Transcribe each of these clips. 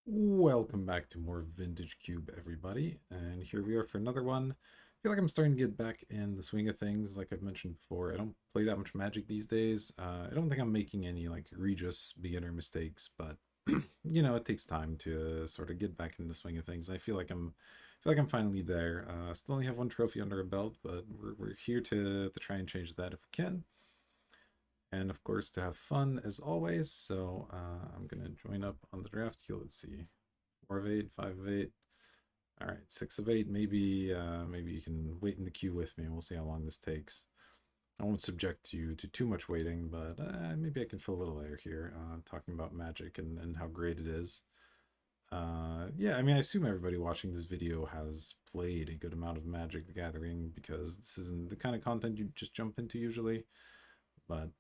Welcome back to more Vintage Cube, everybody. And here we are for another one. I feel like I'm starting to get back in the swing of things. Like I've mentioned before, I don't play that much Magic these days. I don't think I'm making any like egregious beginner mistakes, but it takes time to sort of get back in the swing of things. I feel like I'm finally there. Still only have one trophy under a belt, but we're here to try and change that if we can. And of course, to have fun as always. So I'm gonna join up on the draft queue. Let's see, 4 of 8, 5 of 8. All right, 6 of 8. Maybe you can wait in the queue with me, and we'll see how long this takes. I won't subject you to too much waiting, but maybe I can fill a little air here, talking about Magic and how great it is. Yeah, I mean, I assume everybody watching this video has played a good amount of Magic the Gathering because this isn't the kind of content you just jump into usually. But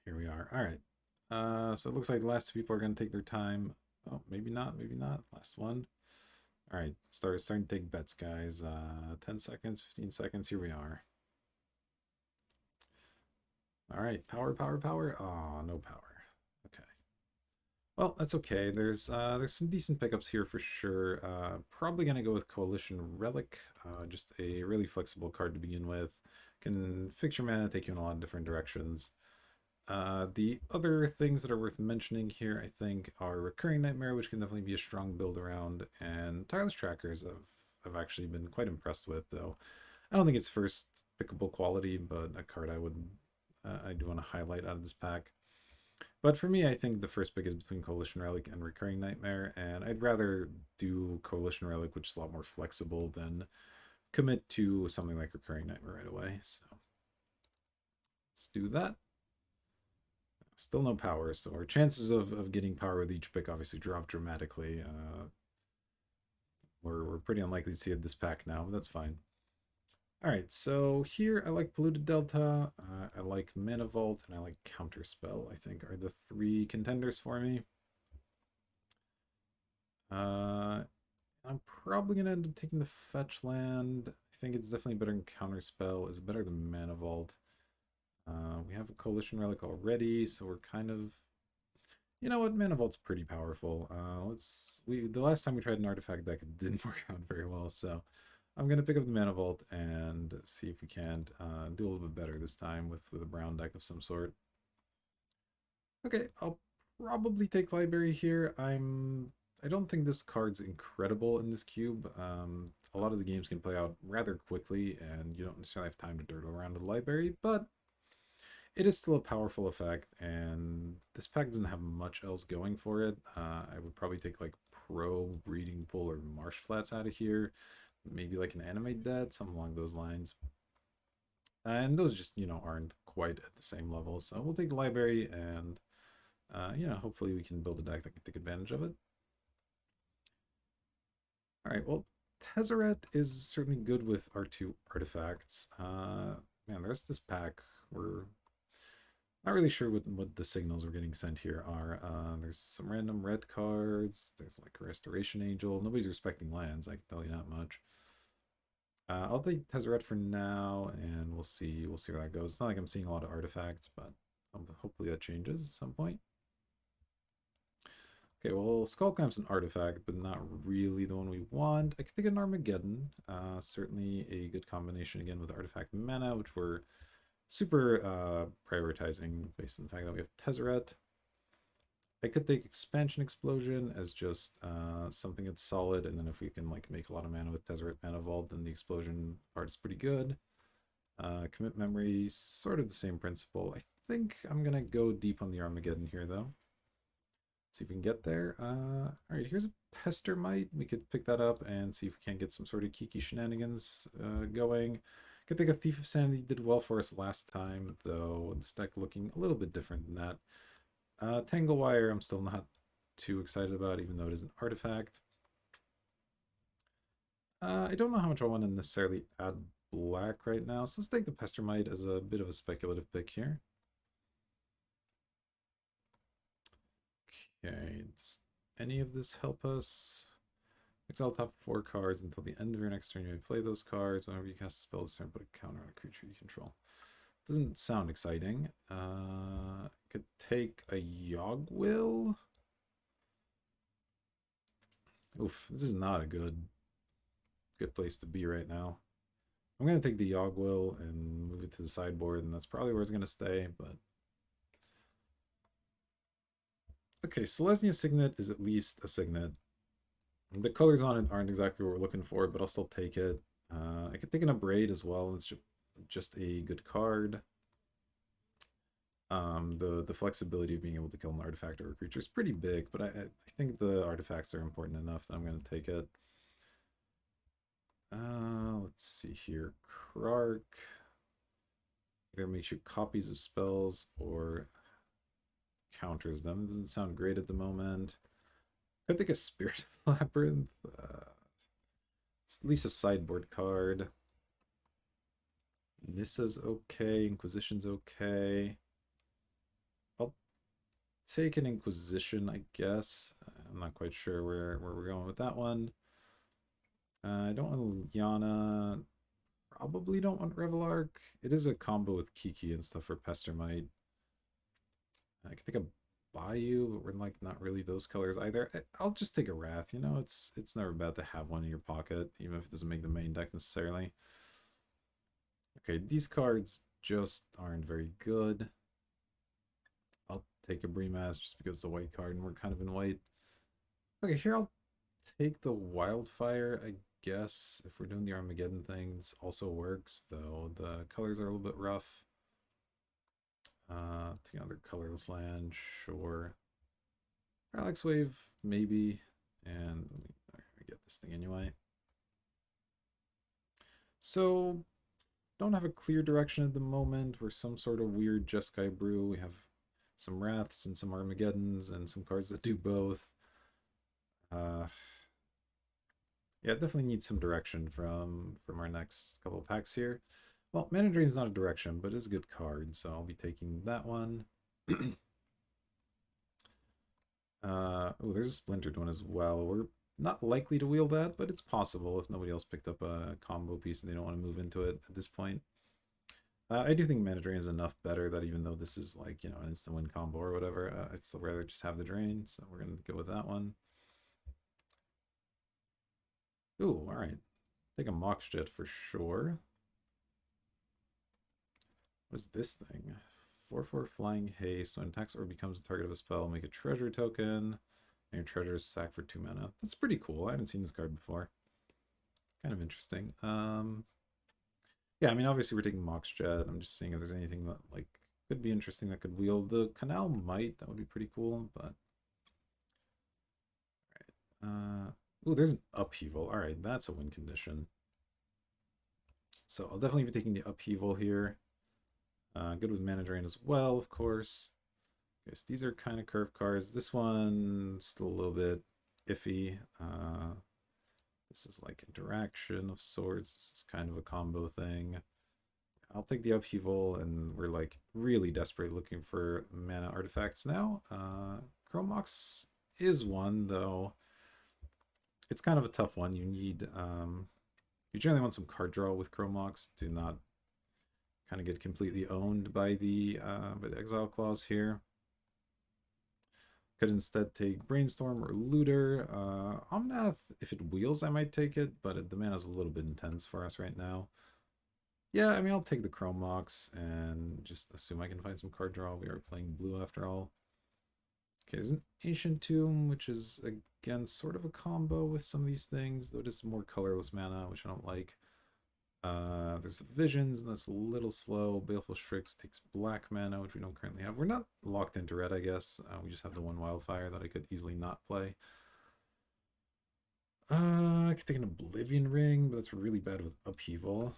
here we are. All right. So it looks like the last two people are going to take their time. Oh, maybe not. Maybe not. Last one. All right. Starting to take bets, guys. 10 seconds, 15 seconds. Here we are. All right. Power, power, power. Oh, no power. Okay. Well, that's okay. There's some decent pickups here for sure. Probably gonna go with Coalition Relic. Just a really flexible card to begin with. Can fix your mana, take you in a lot of different directions. The other things that are worth mentioning here, I think, are Recurring Nightmare, which can definitely be a strong build around, and Tireless Trackers I've actually been quite impressed with, though. I don't think it's first pickable quality, but a card I do want to highlight out of this pack. But for me, I think the first pick is between Coalition Relic and Recurring Nightmare, and I'd rather do Coalition Relic, which is a lot more flexible, than commit to something like Recurring Nightmare right away. So let's do that. Still no power, so our chances of getting power with each pick obviously drop dramatically. We're pretty unlikely to see it this pack now, but that's fine. All right, so here I like Polluted Delta, I like Mana Vault, and I like Counterspell, I think are the three contenders for me. Uh, I'm probably going to end up taking the Fetch Land. I think it's definitely better than Counterspell. Is it better than Mana Vault? We have a Coalition Relic already, so we're kind of... You know what? Mana Vault's pretty powerful. The last time we tried an artifact deck, it didn't work out very well, so I'm gonna pick up the Mana Vault and see if we can't do a little bit better this time with a brown deck of some sort. Okay, I'll probably take Library here. I don't think this card's incredible in this cube. A lot of the games can play out rather quickly, and you don't necessarily have time to dirt around with the Library, but it is still a powerful effect, and this pack doesn't have much else going for it. I would probably take like Pro, Breeding Pool, or Marsh Flats out of here. Maybe like an Animate Dead, something along those lines. And those just, aren't quite at the same level. So we'll take the library and, hopefully we can build a deck that can take advantage of it. All right, well, Tezzeret is certainly good with R2 artifacts. Man, the rest of this pack, we're not really sure what the signals we're getting sent here are. There's some random red cards. There's like a Restoration Angel. Nobody's respecting lands, I can tell you that much. I'll take Tezzeret for now, and we'll see. We'll see where that goes. It's not like I'm seeing a lot of artifacts, but hopefully that changes at some point. Okay, well, Skullclamp's an artifact, but not really the one we want. I could take an Armageddon. Certainly a good combination again with artifact mana, which we're super prioritizing based on the fact that we have Tezzeret. I could take Expansion Explosion as just something that's solid, and then if we can like make a lot of mana with Tezzeret Mana Vault, then the explosion part is pretty good. Commit Memory, sort of the same principle. I think I'm gonna go deep on the Armageddon here though. See if we can get there. All right, here's a Pestermite. We could pick that up and see if we can't get some sort of Kiki shenanigans going. Could think a Thief of Sanity did well for us last time, though this deck looking a little bit different than that. Tanglewire, I'm still not too excited about, even though it is an artifact. I don't know how much I want to necessarily add black right now, so let's take the Pestermite as a bit of a speculative pick here. Okay, does any of this help us? Exile top 4 cards until the end of your next turn. You may play those cards. Whenever you cast a spell this turn, put a counter on a creature you control. Doesn't sound exciting. Could take a Yogwill. Oof, this is not a good place to be right now. I'm gonna take the Yogwill and move it to the sideboard, and that's probably where it's gonna stay, but okay, Selesnya Signet is at least a Signet. The colors on it aren't exactly what we're looking for, but I'll still take it. I could take an Abrade as well. It's just a good card. The flexibility of being able to kill an artifact or a creature is pretty big, but I think the artifacts are important enough that I'm going to take it. Let's see here. Krark either makes you copies of spells or counters them. It doesn't sound great at the moment. Could take a Spirit of Labyrinth. It's at least a sideboard card. Nissa's okay. Inquisition's okay. I'll take an Inquisition, I guess. I'm not quite sure where we're going with that one. I don't want Liana. Probably don't want Revelark. It is a combo with Kiki and stuff for Pestermite. I could think of Bayou, but we're like not really those colors either. I'll just take a Wrath. You know, it's never bad to have one in your pocket, even if it doesn't make the main deck necessarily. Okay, these cards just aren't very good. I'll take a Bremas just because it's a white card and we're kind of in white. Okay, here I'll take the Wildfire, I guess. If we're doing the Armageddon things, also works, though the colors are a little bit rough. Take another colorless land, sure. Parallax Wave, maybe. And let me get this thing anyway. So, don't have a clear direction at the moment. We're some sort of weird Jeskai brew. We have some Wraths and some Armageddons and some cards that do both. Yeah, definitely need some direction from our next couple of packs here. Well, Mana Drain is not a direction, but it's a good card, so I'll be taking that one. Oh, there's a splintered one as well. We're not likely to wield that, but it's possible if nobody else picked up a combo piece and they don't want to move into it at this point. I do think Mana Drain is enough better that even though this is like, you know, an instant win combo or whatever, I'd still rather just have the Drain, so we're going to go with that one. Ooh, alright. Take a Mox Jet for sure. What is this thing? 4/4 Flying Haste. When attacks or becomes the target of a spell, make a treasure token. And your treasure is sacked for 2 mana. That's pretty cool. I haven't seen this card before. Kind of interesting. Yeah, I mean, obviously we're taking Mox Jet. I'm just seeing if there's anything that, like, could be interesting that could wield. The Canal might. That would be pretty cool, but... Alright. Ooh, there's an Upheaval. Alright, that's a win condition. So I'll definitely be taking the Upheaval here. Good with Mana Drain as well, of course. Yes, these are kind of curved cards. This one's still a little bit iffy. This is like interaction of sorts. This is kind of a combo thing. I'll take the Upheaval, and we're like really desperate looking for mana artifacts now. Chrome Mox is one, though. It's kind of a tough one. You need you generally want some card draw with Chrome Mox to not kind of get completely owned by the exile clause here. Could instead take Brainstorm or Looter. Omnath, if it wheels, I might take it, but the mana is a little bit intense for us right now. Yeah, I mean, I'll take the Chrome Mox and just assume I can find some card draw. We are playing blue after all. Okay, there's an Ancient Tomb, which is, again, sort of a combo with some of these things, though it is more colorless mana, which I don't like. There's Visions, and that's a little slow. Baleful Strix takes black mana, which we don't currently have. We're not locked into red, I guess. We just have the one Wildfire that I could easily not play. I could take an Oblivion Ring, but that's really bad with Upheaval.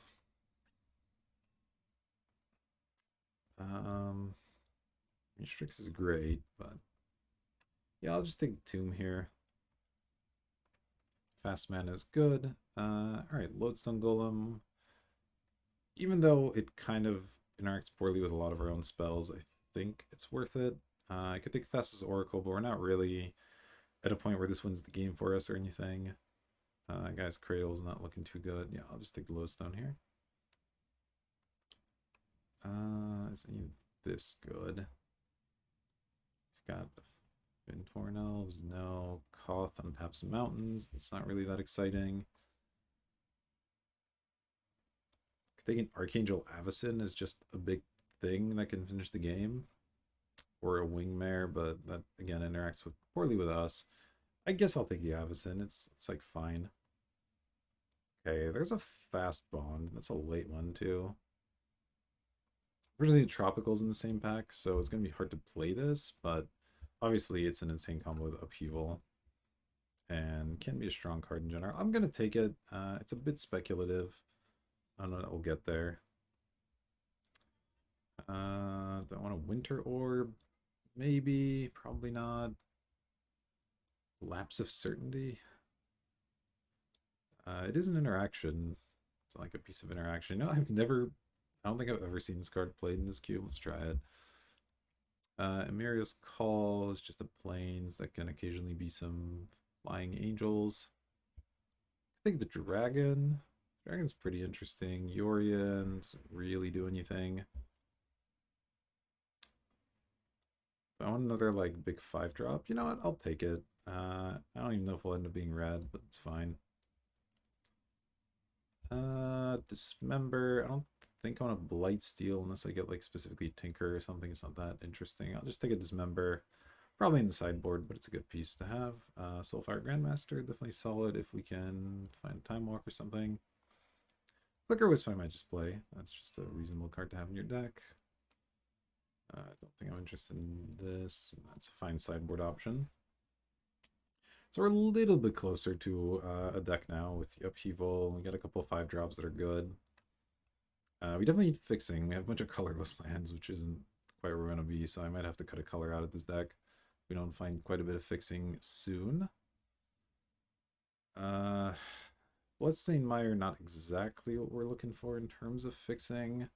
Strix is great, but yeah, I'll just take the Tomb here. Fast mana is good. Alright, Lodestone Golem. Even though it kind of interacts poorly with a lot of our own spells, I think it's worth it. I could take Thassa's Oracle, but we're not really at a point where this wins the game for us or anything. Guy's Cradle's not looking too good. Yeah, I'll just take the Lodestone here. Is any of this good? We've got the Fintorn Elves, no. Koth untap some mountains. That's not really that exciting. Thinking Archangel Avacyn is just a big thing that can finish the game. Or a Wingmare, but that again interacts with poorly with us. I guess I'll take the Avacyn. It's like fine. Okay, there's a fast bond. That's a late one too. Really, Tropicals in the same pack, so it's gonna be hard to play this, but obviously it's an insane combo with Upheaval and can be a strong card in general. I'm gonna take it. It's a bit speculative. I don't know that we'll get there. Don't want a Winter Orb. Maybe, probably not. Lapse of Certainty. It is an interaction. It's like a piece of interaction. No, I don't think I've ever seen this card played in this cube. Let's try it. Emeria's Call is just a plains that can occasionally be some flying angels. I think the Dragon's pretty interesting. Yorion doesn't really do anything. I want another like big 5-drop. You know what? I'll take it. I don't even know if we'll end up being red, but it's fine. Dismember. I don't think I want to Blightsteel unless I get like specifically Tinker or something. It's not that interesting. I'll just take a Dismember. Probably in the sideboard, but it's a good piece to have. Soulfire Grandmaster, definitely solid if we can find Time Walk or something. Flicker Wisp I might just play. That's just a reasonable card to have in your deck. I don't think I'm interested in this. That's a fine sideboard option. So we're a little bit closer to a deck now with the Upheaval. We got a couple of 5-drops that are good. We definitely need fixing. We have a bunch of colorless lands, which isn't quite where we're going to be, so I might have to cut a color out of this deck. We don't find quite a bit of fixing soon. Bloodstained Mire, not exactly what we're looking for in terms of fixing.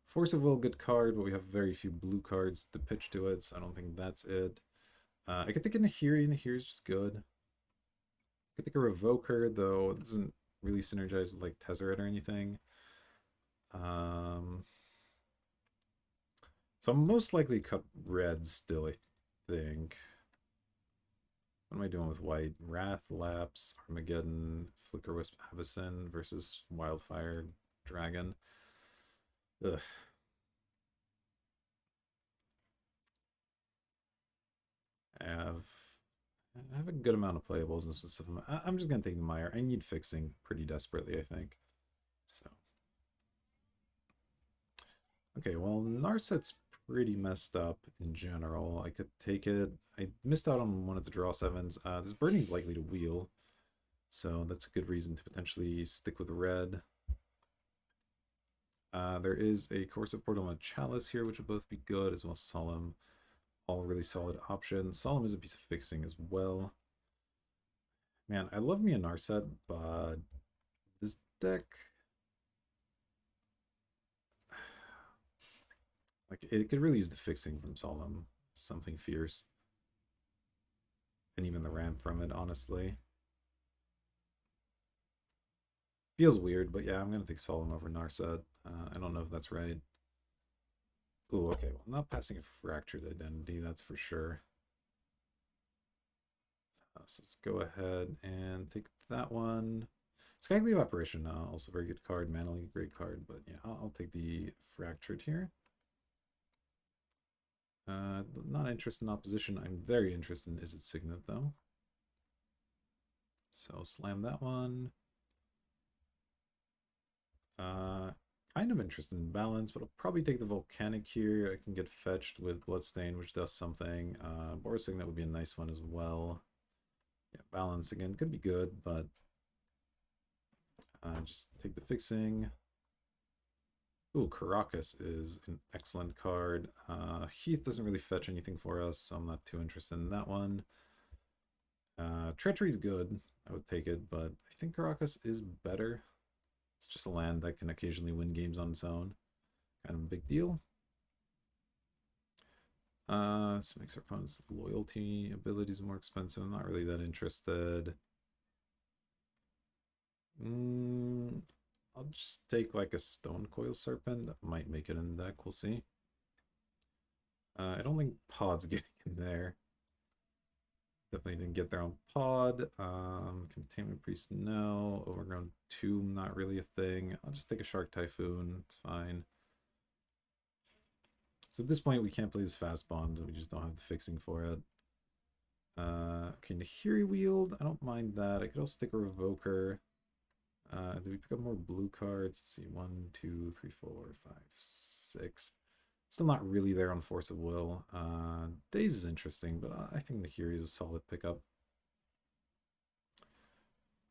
Force of Will, good card, but we have very few blue cards to pitch to it, so I don't think that's it. I could think of Nahiri. Nahiri is just good. I could think of Revoker, though it doesn't really synergize with like Tezzeret or anything. So I'm most likely cut red still, I think. What am I doing with white? Wrath, Lapse, Armageddon, Flicker Wisp, Avacyn versus Wildfire Dragon. Ugh. I have a good amount of playables in this system. I'm just gonna take the Mire. I need fixing pretty desperately, I think. So okay, well, Narset's pretty messed up in general. I could take it. I missed out on one of the draw 7s. This Burning's likely to wheel, so that's a good reason to potentially stick with red. There is a Corrosive Portal and a Chalice here, which would both be good, as well as Solemn. All really solid options. Solemn is a piece of fixing as well. Man, I love me a Narset, but this deck... like, it could really use the fixing from Solemn. Something fierce. And even the ramp from it, honestly. Feels weird, but yeah, I'm going to take Solemn over Narset. I don't know if that's right. Ooh, okay, well, I'm not passing a Fractured Identity, that's for sure. So let's go ahead and take that one. Skycleave Apparition, also very good card. Mana Leak, great card, but yeah, I'll take the Fractured here. Not interested in opposition. I'm very interested in Izzet Signet, though. So slam that one. Kind of interested in Balance, but I'll probably take the Volcanic here. I can get fetched with Bloodstain, which does something. Boros Signet would be a nice one as well. Yeah, Balance again could be good, but just take the fixing. Ooh, Karakas is an excellent card. Heath doesn't really fetch anything for us, so I'm not too interested in that one. Treachery's good. I would take it, but I think Karakas is better. It's just a land that can occasionally win games on its own. Kind of a big deal. This makes our opponent's loyalty abilities more expensive. I'm not really that interested. I'll just take like a Stone Coil Serpent. That might make it in the deck. We'll see. I don't think Pod's getting in there. Definitely didn't get their own pod. Containment Priest, no. Overgrown Tomb, not really a thing. I'll just take a Shark Typhoon. It's fine. So at this point, we can't play this fast bond. We just don't have the fixing for it. Okay, Nahiri Wield. I don't mind that. I could also take a Revoker. Do we pick up more blue cards? Let's see. 1, 2, 3, 4, 5, 6. Still not really there on Force of Will. Daze is interesting, but I think Nahiri is a solid pickup.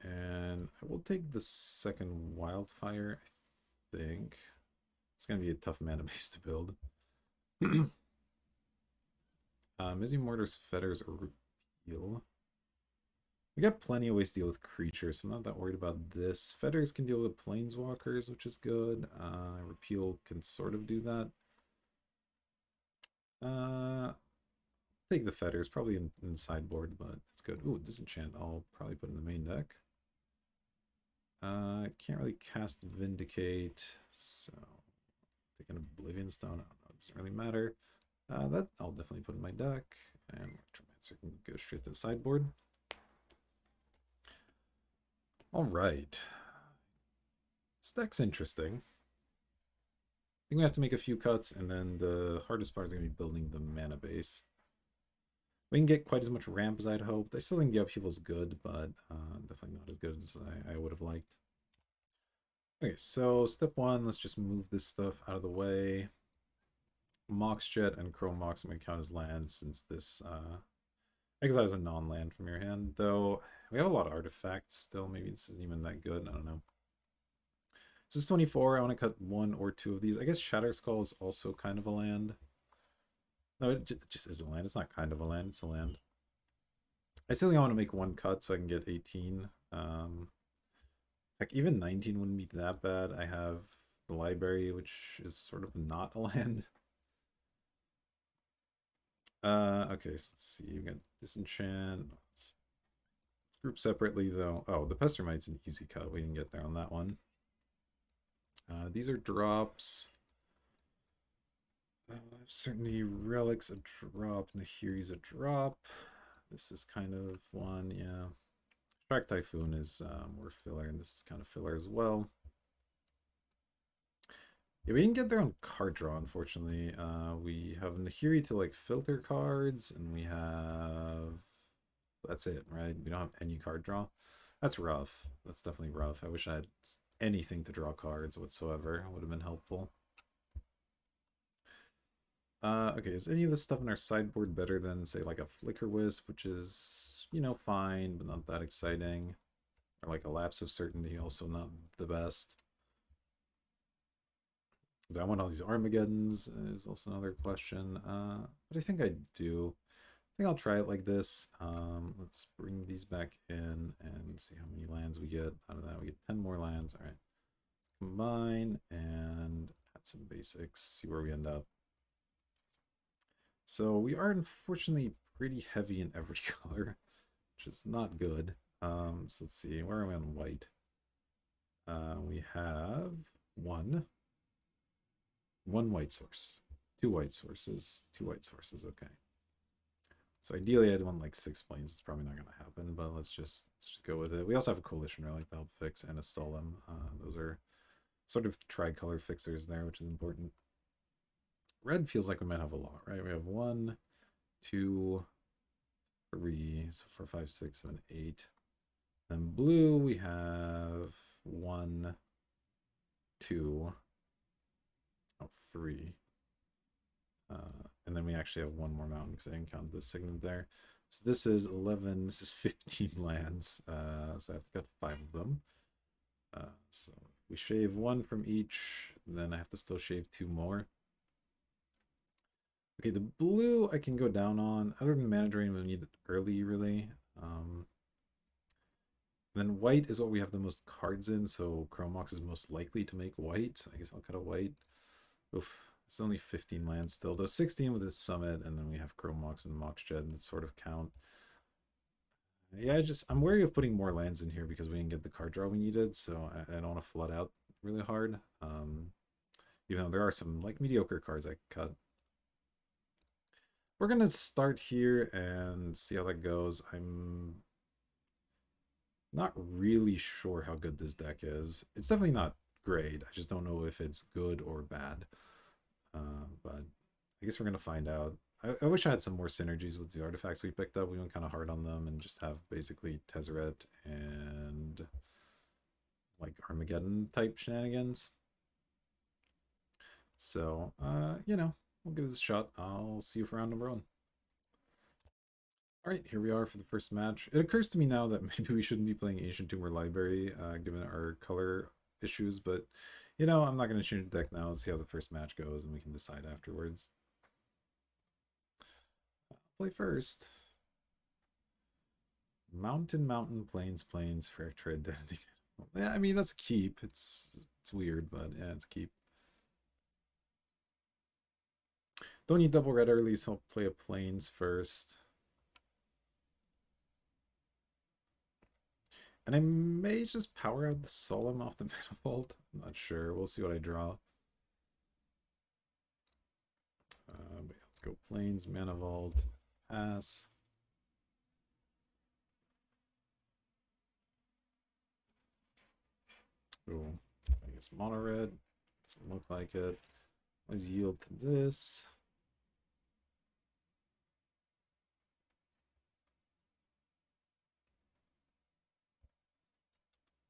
And I will take the second Wildfire, I think. It's going to be a tough mana base to build. Mizzy Mortar's Fetters or Repeal. We got plenty of ways to deal with creatures, so I'm not that worried about this. Fetters can deal with planeswalkers, which is good. Repeal can sort of do that. Take the Fetters, probably in the sideboard, but it's good. Ooh, Disenchant, I'll probably put in the main deck. Can't really cast Vindicate, so take an Oblivion Stone. I don't know, it doesn't really matter. That I'll definitely put in my deck, and Electromancer can go straight to the sideboard. All right. This deck's interesting. I think we have to make a few cuts, and then the hardest part is going to be building the mana base. We can get quite as much ramp as I'd hoped. I still think the upheaval is good, but definitely not as good as I would have liked. Okay, so step one, let's just move this stuff out of the way. Mox Jet and Chrome Mox I'm going to count as lands since this exile is a non-land from your hand, though we have a lot of artifacts still. Maybe this isn't even that good. I don't know. This is 24. I want to cut 1 or 2 of these. I guess Shatterskull is also kind of a land. No, it just is a land. It's not kind of a land. It's a land. I still think I want to make 1 cut so I can get 18. Heck, even 19 wouldn't be that bad. I have the library, which is sort of not a land. Okay, so let's see. You got Disenchant. Let's group separately, though. Oh, the Pestermite's an easy cut. We can get there on that one. These are drops. Certainly Relic's a drop. Nahiri's a drop. This is kind of one, yeah. Shark Typhoon is more filler, and this is kind of filler as well. Yeah, we didn't get there on card draw, unfortunately. We have Nahiri to like filter cards, and we have... That's it, right? We don't have any card draw. That's rough. That's definitely rough. I wish I had anything to draw cards whatsoever. It would have been helpful. Okay, is any of this stuff in our sideboard better than, say, like a Flicker Wisp, which is, you know, fine, but not that exciting? Or like a Lapse of Certainty, also not the best. Do I want all these Armageddons is also another question. But I think I do. I think I'll try it like this. Let's bring these back in and see how many lands we get out of that. We get 10 more lands. All right. Let's combine and add some basics, see where we end up. So we are unfortunately pretty heavy in every color, which is not good. So let's see, where are we on white? We have one white source, 2 white sources, 2 white sources. Okay. So ideally I'd want like 6 planes. It's probably not going to happen, but let's just go with it. We also have a Coalition Relic to help fix and a Stolem. Those are sort of tricolor fixers there, which is important. Red feels like we might have a lot, right? We have 1, 2, 3, so 4, 5, 6, 7, 8. Then blue, we have 1, 2, 3. And then we actually have 1 more mountain because I didn't count the Signet there. So this is 11, this is 15 lands. So I have to cut 5 of them. So if we shave 1 from each, then I have to still shave 2 more. Okay, the blue I can go down on. Other than mana drain, we need it early, really. Then white is what we have the most cards in, so Chrome Mox is most likely to make white. So I guess I'll cut a white. Oof, it's only 15 lands still. Though 16 with his summit, and then we have Chrome Mox and Mox Jet that sort of count. Yeah, I'm wary of putting more lands in here because we didn't get the card draw we needed, so I don't want to flood out really hard. Even though there are some like mediocre cards I could cut. we're gonna start here and see how that goes. I'm not really sure how good this deck is. It's definitely not great. I just don't know if it's good or bad. But I guess we're gonna find out. I wish I had some more synergies with the artifacts we picked up. We went kind of hard on them and just have basically Tezzeret and like Armageddon type shenanigans. So, you know, we'll give this a shot. I'll see you for round number 1. All right, here we are for the first match. It occurs to me now that maybe we shouldn't be playing Ancient Tumor Library, given our color issues, but, you know, I'm not going to change the deck now. Let's see how the first match goes, and we can decide afterwards. Play first. Mountain, Plains, Fracture Identity. Yeah, I mean, that's a keep. It's weird, but yeah, it's a keep. Don't need double red early, so I'll play a Plains first. And I may just power out the Solemn off the Manifold. I'm not sure. We'll see what I draw. But let's go Plains, Manifold, pass. Oh, I guess mono red. Doesn't look like it. Let's yield to this.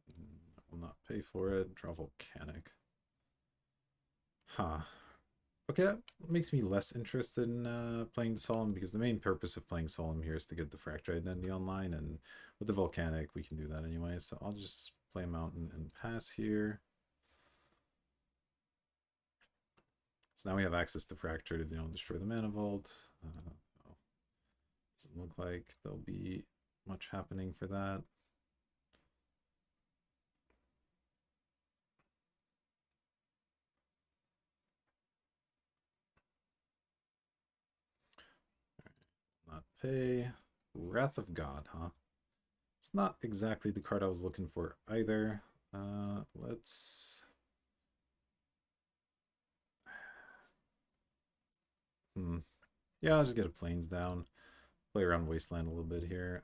I will not pay for it. Draw Volcanic. Huh. Okay, that makes me less interested in playing the Solemn, because the main purpose of playing Solemn here is to get the Fracture Identity online, and with the Volcanic, we can do that anyway, so I'll just play Mountain and pass here. So now we have access to Fracture to, you know, destroy the Mana Vault. Doesn't look like there'll be much happening for that. Not pay. Wrath of God, huh? It's not exactly the card I was looking for either. Let's... Yeah, I'll just get a Plains down. Play around Wasteland a little bit here.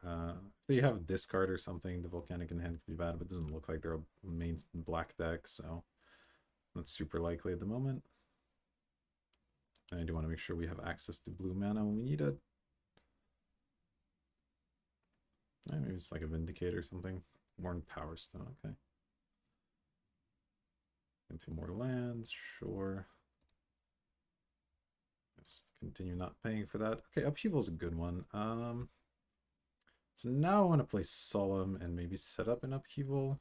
If they have a discard or something, the Volcanic in hand could be bad, but it doesn't look like they're a main black deck, so that's super likely at the moment. And I do want to make sure we have access to blue mana when we need it. Maybe it's like a Vindicate or something. More Power Stone, okay. Into more lands, sure. Let's continue not paying for that. Okay, Upheaval's a good one. So now I want to play Solemn and maybe set up an Upheaval.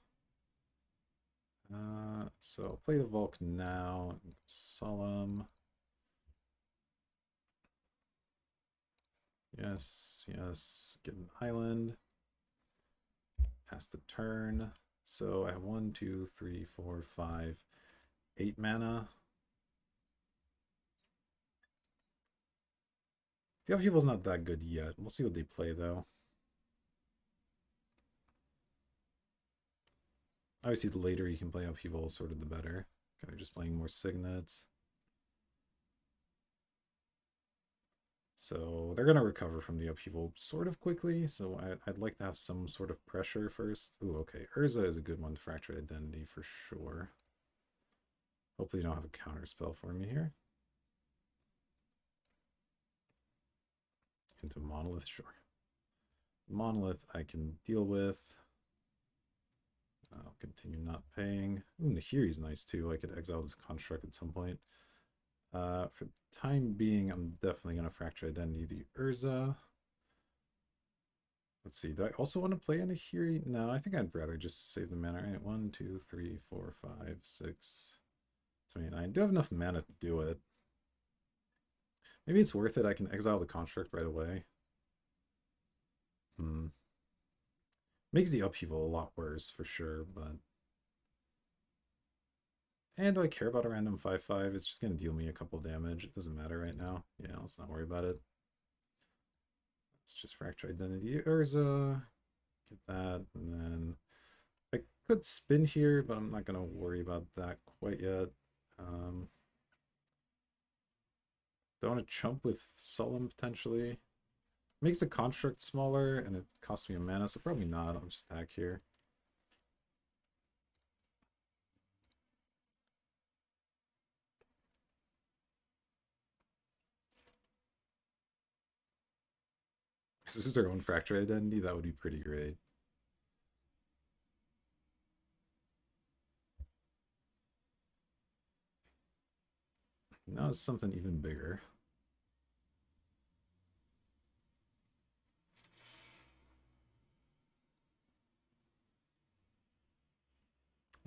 So I'll play the Volk now. Solemn. Yes, yes. Get an island. Pass the turn. So I have 1, 2, 3, 4, 5, 8 mana. The Upheaval's not that good yet. We'll see what they play, though. Obviously, the later you can play Upheaval, sort of the better. Okay, they're just playing more Signets. So they're going to recover from the Upheaval sort of quickly, so I'd like to have some sort of pressure first. Ooh, okay. Urza is a good one to Fracture Identity for sure. Hopefully you don't have a counter spell for me here. Into Monolith, sure. Monolith I can deal with. I'll continue not paying. Ooh, Nahiri's nice too. I could exile this construct at some point. For the time being, I'm definitely going to Fracture Identity the Urza. Let's see, do I also want to play a Nahiri? No, I think I'd rather just save the mana. All right, 1, 2, 3, 4, 5, 6, 7, 8, 9. I do have enough mana to do it. Maybe it's worth it. I can exile the construct right away. Makes the Upheaval a lot worse for sure, but... And do I care about a random 5/5? It's just going to deal me a couple damage. It doesn't matter right now. Yeah, let's not worry about it. Let's just Fracture Identity Urza. Get that, and then I could spin here, but I'm not going to worry about that quite yet. Do I want to chump with Solemn potentially? Makes the construct smaller and it costs me a mana, so probably not. I'll just attack here. If this is their own Fracture Identity, that would be pretty great. Now it's something even bigger.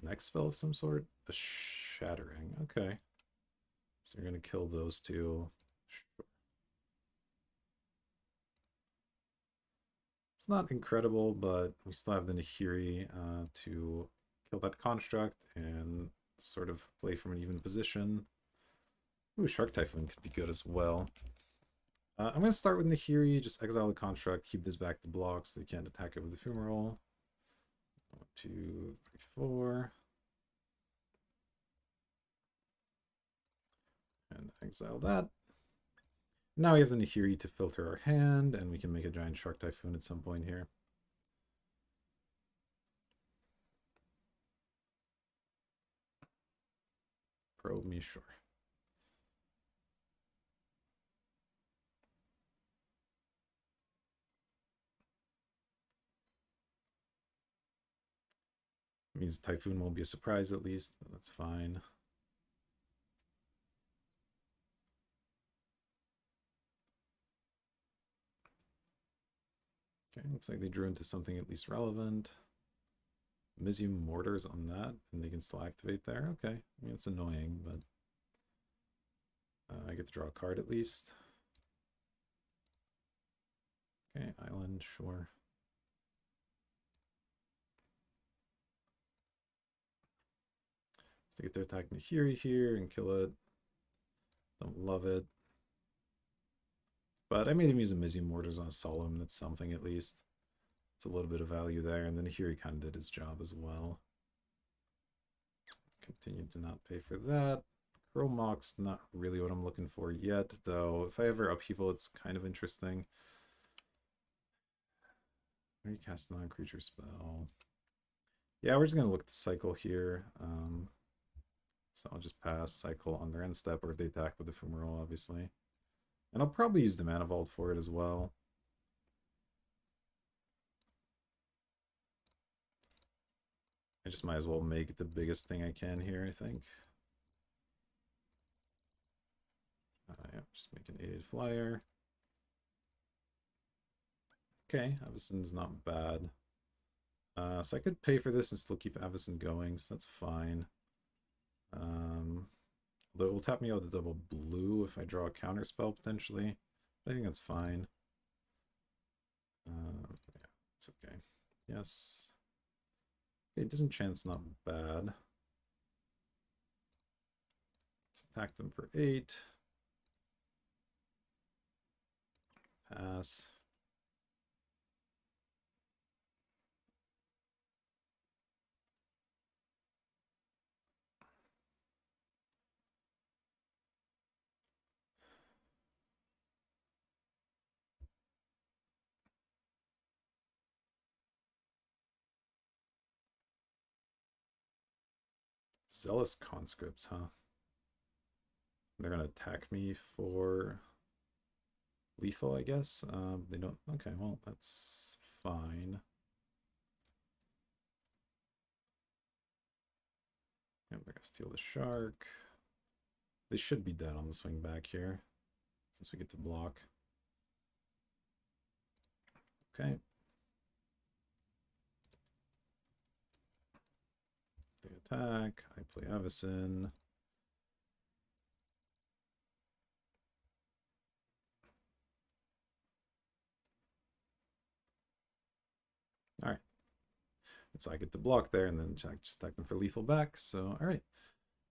An X spell of some sort? A Shattering. Okay. So you're going to kill those two. Sure. It's not incredible, but we still have the Nahiri to kill that construct and sort of play from an even position. Ooh, Shark Typhoon could be good as well. I'm going to start with Nahiri, just exile the construct, keep this back to block so they can't attack it with Ephemeral. 1, 2, 3, 4. And exile that. Now we have the Nahiri to filter our hand, and we can make a giant Shark Typhoon at some point here. Probe me, sure. Means Typhoon won't be a surprise at least. That's fine. Okay, looks like they drew into something at least relevant. Mizzium Mortars on that, and they can still activate there. Okay, I mean, it's annoying, but I get to draw a card at least. Okay, Island, sure. So they get to attack Nahiri here and kill it. Don't love it. But I made him use a Mizzium Mortars on a Solemn. That's something at least. It's a little bit of value there. And then Nahiri kind of did his job as well. Continued to not pay for that. Chromox, not really what I'm looking for yet, though. If I ever upheaval, it's kind of interesting. Recast non-creature spell. Yeah, we're just going to look to cycle here. So I'll just pass, cycle on their end step, or if they attack with the Ephemeral, obviously. And I'll probably use the Mana Vault for it as well. I just might as well make the biggest thing I can here, I think. Yeah, just make an 8/8 flyer. Okay, Avacyn's not bad. So I could pay for this and still keep Avacyn going, so that's fine. Although it will tap me out with the double blue if I draw a counter spell potentially. I think that's fine. Yeah, it's okay. Yes. Okay, Disenchant's not bad. Let's attack them for 8. Pass. Zealous Conscripts, huh? They're gonna attack me for lethal, I guess. They don't. Okay, well, that's fine. Yep, they're gonna steal the shark. They should be dead on the swing back here, since we get to block. Okay. They attack. I play Avacyn. Alright. So I get to block there and then just attack them for lethal back. So, alright.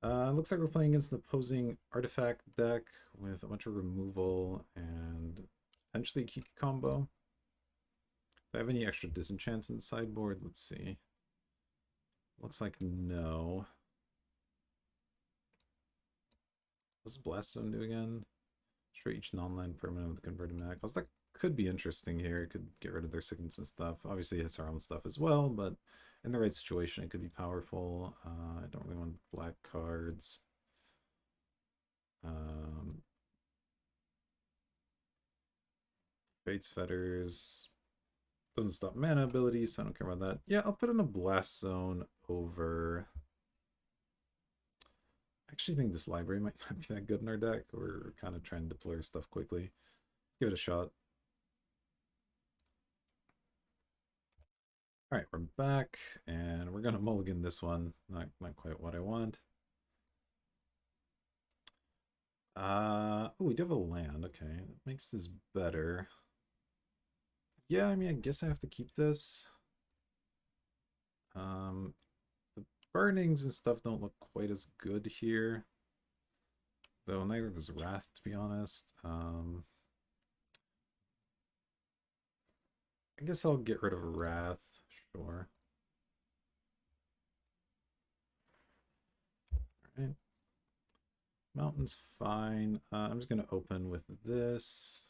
Looks like we're playing against an opposing artifact deck with a bunch of removal and potentially a Kiki combo. Do I have any extra disenchants in the sideboard? Let's see. Looks like no. What does Blast Zone do again? Destroy each non-land permanent with converted mana cost. That could be interesting here. It could get rid of their signets and stuff. Obviously, it hits our own stuff as well, but in the right situation, it could be powerful. I don't really want black cards. Fate's Fetters doesn't stop mana abilities, so I don't care about that. Yeah, I'll put in a Blast Zone over... I actually think this library might not be that good in our deck. We're kind of trying to deploy our stuff quickly. Let's give it a shot. All right, we're back, and we're gonna mulligan this one. Not quite what I want. Oh, we do have a land. Okay, that makes this better. Yeah, I mean, I guess I have to keep this. The burnings and stuff don't look quite as good here. Though neither does Wrath, to be honest. I guess I'll get rid of Wrath, sure. Alright. Mountain's fine. I'm just gonna open with this.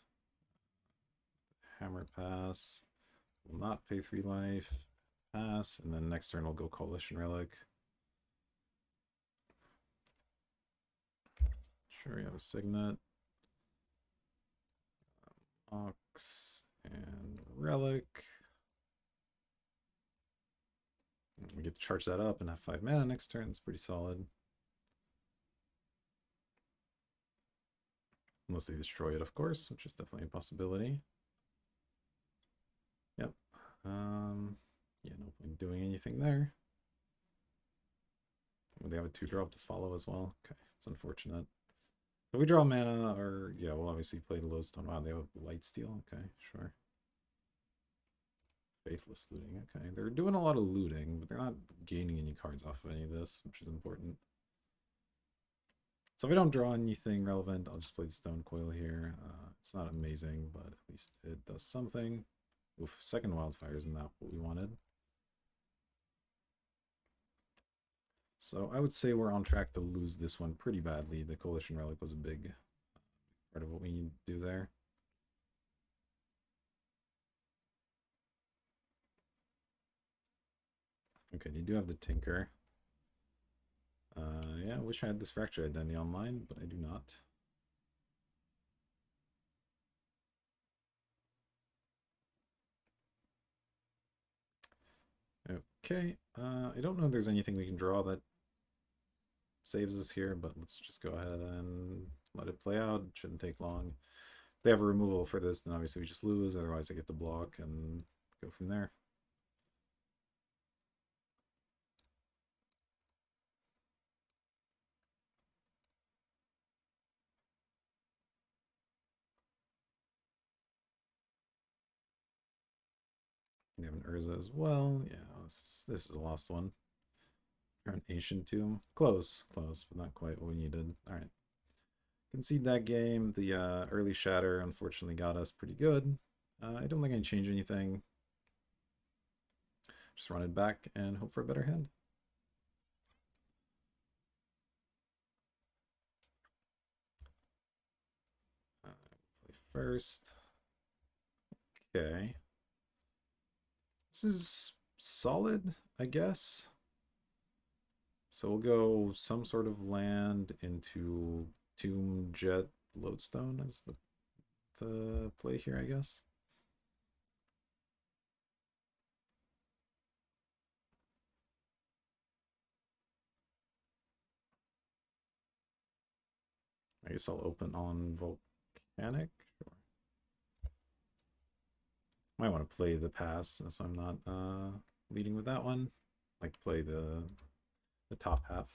Hammer pass. Will not pay 3 life. Pass, and then next turn I'll go Coalition Relic. Sure, we have a Signet. Ox and Relic. We get to charge that up and have 5 mana next turn. It's pretty solid. Unless they destroy it, of course, which is definitely a possibility. Yep. Yeah, no point doing anything there. Well, they have a 2-drop to follow as well. Okay, it's unfortunate. So we draw mana, or yeah, we'll obviously play the Lodestone. Wow, they have a light steal. Okay, sure. Faithless looting. Okay, they're doing a lot of looting, but they're not gaining any cards off of any of this, which is important. So if I don't draw anything relevant, I'll just play the Stone Coil here. It's not amazing, but at least it does something. Oof, second Wildfire isn't that what we wanted. So I would say we're on track to lose this one pretty badly. The Coalition Relic was a big part of what we need to do there. Okay, they do have the Tinker. Yeah, I wish I had this Fractured Identity online, but I do not. Okay, I don't know if there's anything we can draw that saves us here, but let's just go ahead and let it play out. It shouldn't take long. If they have a removal for this, then obviously we just lose. Otherwise, I get the block and go from there. We have an Urza as well. Yeah, this is a lost one. An Ancient Tomb. Close, but not quite what we needed. All right. Concede that game. The early Shatter unfortunately got us pretty good. I don't think I can change anything. Just run it back and hope for a better hand. Play first. Okay. This is solid, I guess. So we'll go some sort of land into Tomb, Jet, Lodestone as the play here, I guess. I guess I'll open on Volcanic. Sure. Might want to play the pass, so I'm not leading with that one. Like play the top half.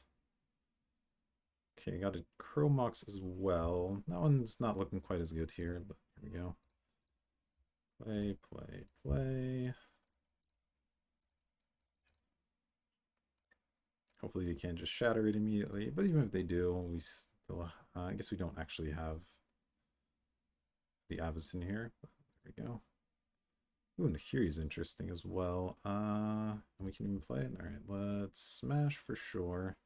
Okay, got a Chromox as well. That one's not looking quite as good here, but here we go. Play, play, play. Hopefully they can't just shatter it immediately, but even if they do, we still, I guess we don't actually have the Avacyn here. But there we go. Ooh, and here is interesting as well. And we can even play it. All right, let's smash for sure.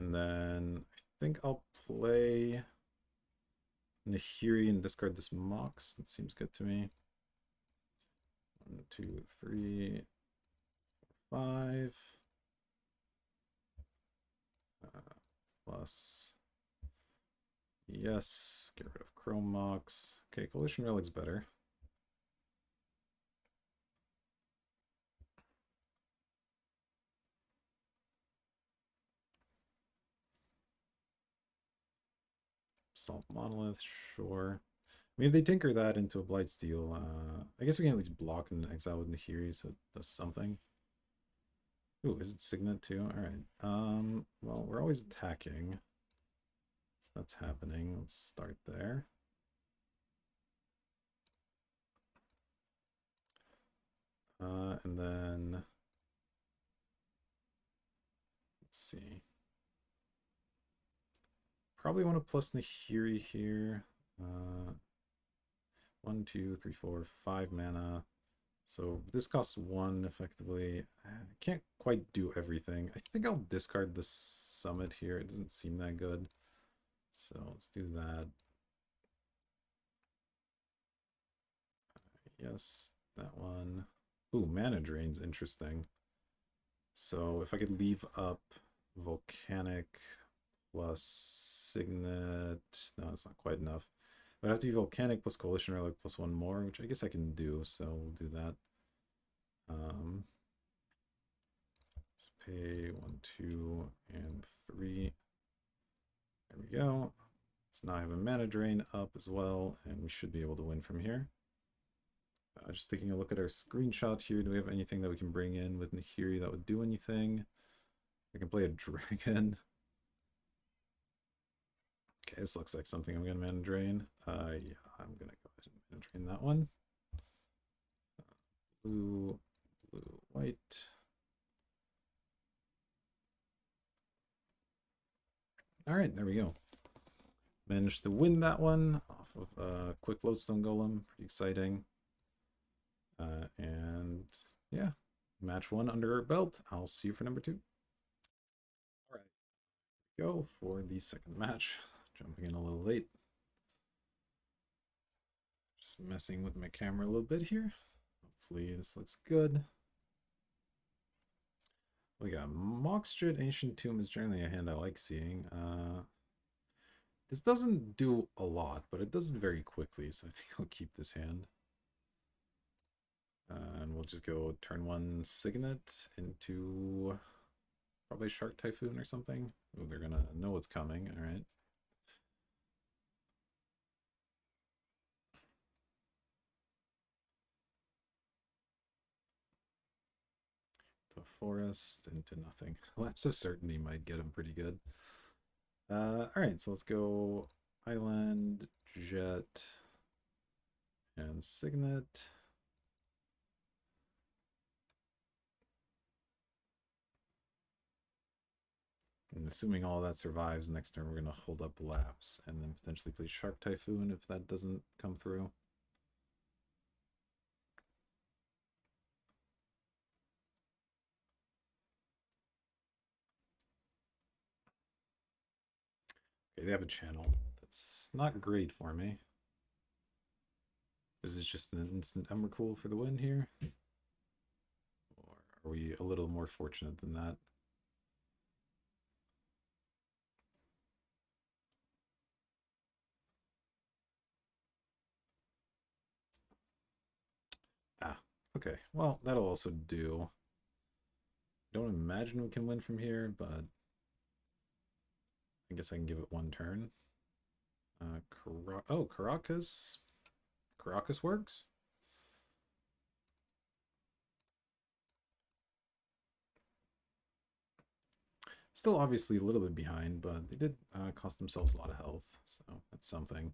And then I think I'll play Nahiri and discard this Mox. That seems good to me. 1, 2, 3, 5. Plus. Yes. Get rid of Chrome Mox. Okay, Coalition Relic's better. Salt Monolith, sure. I mean, if they tinker that into a Blightsteel, I guess we can at least block and exile with Nahiri, so it does something. Ooh, is it Signet too? Alright. Well, we're always attacking. So that's happening. Let's start there. And then let's see. Probably want to plus Nahiri here. 1, 2, 3, 4, 5 mana. So this costs 1 effectively. I can't quite do everything. I think I'll discard the Summit here. It doesn't seem that good. So let's do that. Yes, that one. Ooh, Mana Drain's interesting. So if I could leave up Volcanic plus Signet... No, that's not quite enough. But I have to be Volcanic plus Coalition Relic plus 1 more, which I guess I can do, so we'll do that. Let's pay 1, 2, and 3. There we go. So now I have a Mana Drain up as well, and we should be able to win from here. Just taking a look at our screenshot here. Do we have anything that we can bring in with Nahiri that would do anything? I can play a dragon. Okay, this looks like something I'm going to Mana Drain. Yeah, I'm going to go ahead and Mana Drain that one. Blue, blue, white. All right, there we go. Managed to win that one off of quick Lodestone Golem. Pretty exciting. And yeah, match 1 under our belt. I'll see you for number 2. All right, go for the second match. Jumping in a little late. Just messing with my camera a little bit here. Hopefully this looks good. We got Moxstrid. Ancient Tomb is generally a hand I like seeing. This doesn't do a lot, but it does it very quickly, so I think I'll keep this hand. And we'll just go turn 1 Signet into probably Shark Typhoon or something. Oh, they're gonna know what's coming, alright. The forest into nothing. Lapse of Certainty might get him pretty good. Alright, so let's go Island, Jet, and Signet. And assuming all that survives, next turn we're going to hold up Lapse and then potentially play Shark Typhoon if that doesn't come through. Okay, they have a channel. That's not great for me. Is it just an instant Emrakul for the win here? Or are we a little more fortunate than that? Ah, okay. Well, that'll also do. Don't imagine we can win from here, but I guess I can give it 1 turn. Oh, Caracas. Caracas works? Still obviously a little bit behind, but they did cost themselves a lot of health, so that's something.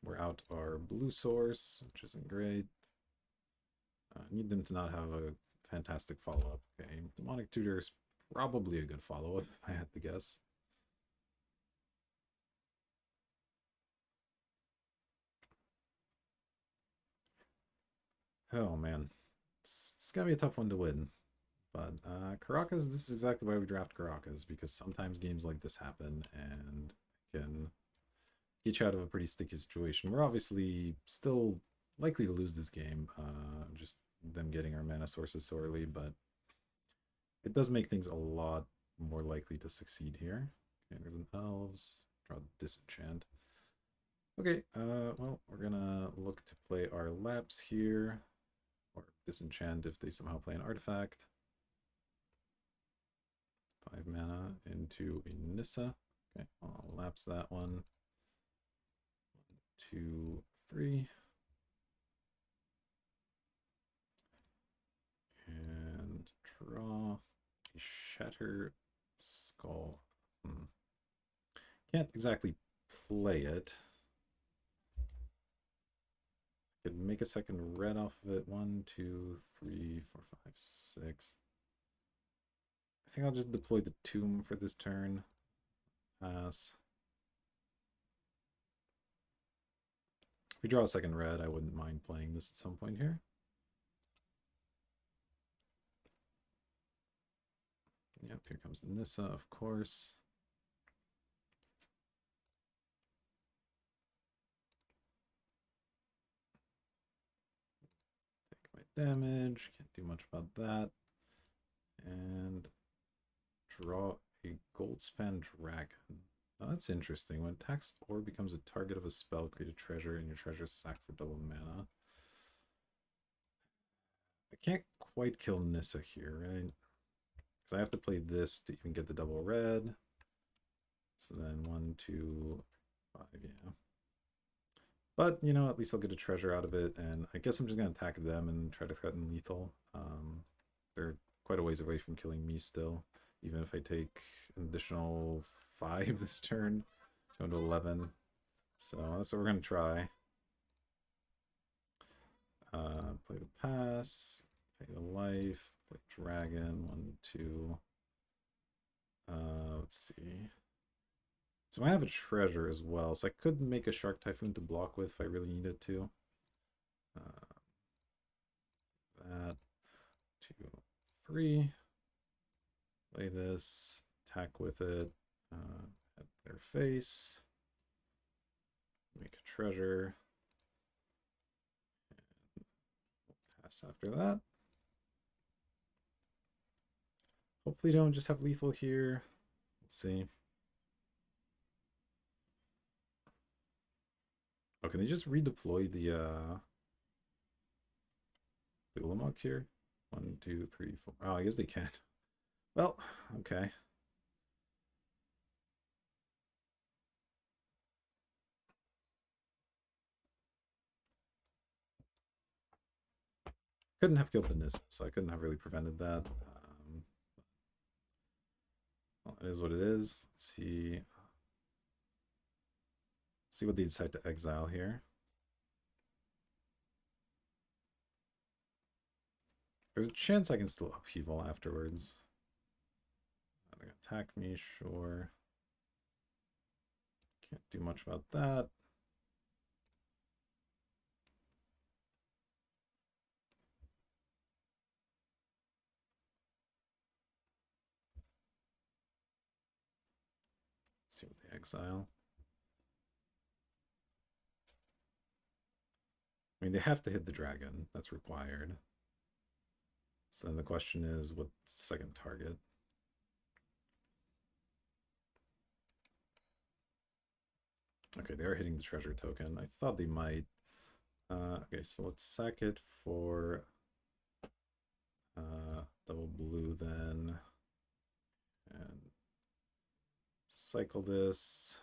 We're out our blue source, which isn't great. Need them to not have a fantastic follow-up. Okay, Demonic Tutor is probably a good follow-up, if I had to guess. Oh man, it's gotta be a tough one to win. But Caracas, this is exactly why we draft Caracas, because sometimes games like this happen and can get you out of a pretty sticky situation. We're obviously still likely to lose this game, just them getting our mana sources so early, but it does make things a lot more likely to succeed here. Okay, there's an elves. Draw disenchant. Okay, well, we're gonna look to play our lapse here, or disenchant if they somehow play an artifact. 5 mana into a Nissa. Okay, I'll lapse that one. 1, 2, 3. And draw a Shatter Skull. Can't exactly play it. Could make a second red off of it. 1, 2, 3, 4, 5, 6. I think I'll just deploy the Tomb for this turn. Pass. If we draw a second red, I wouldn't mind playing this at some point here. Yep, here comes Nissa, of course. Take my damage. Can't do much about that. And draw a Goldspan Dragon. Now that's interesting. When attacks or becomes a target of a spell, create a treasure, and your treasure is sacked for double mana. I can't quite kill Nissa here, right? Because I have to play this to even get the double red. So then 1, 2, 5, yeah. But, you know, at least I'll get a treasure out of it, and I guess I'm just going to attack them and try to threaten lethal. They're quite a ways away from killing me still, even if I take an additional 5 this turn, down to 11. So that's what we're going to try. Play the pass, pay the life, play dragon, 1, 2. Let's see. So I have a treasure as well, so I could make a Shark Typhoon to block with if I really needed to. That, 2, 3. Play this, attack with it at their face. Make a treasure. And we'll pass after that. Hopefully don't just have lethal here. Let's see. Oh, can they just redeploy the Ulamog here? 1, 2, 3, 4. Oh, I guess they can. Well, okay. Couldn't have killed the Nissa, so I couldn't have really prevented that. Well, it is what it is. Let's see. See what they decide to exile here. There's a chance I can still upheaval afterwards. They're gonna attack me, sure. Can't do much about that. Let's see what they exile. I mean, they have to hit the dragon. That's required. So then the question is, what second target? Okay, they are hitting the treasure token. I thought they might. Okay, so let's sack it for double blue then. And cycle this.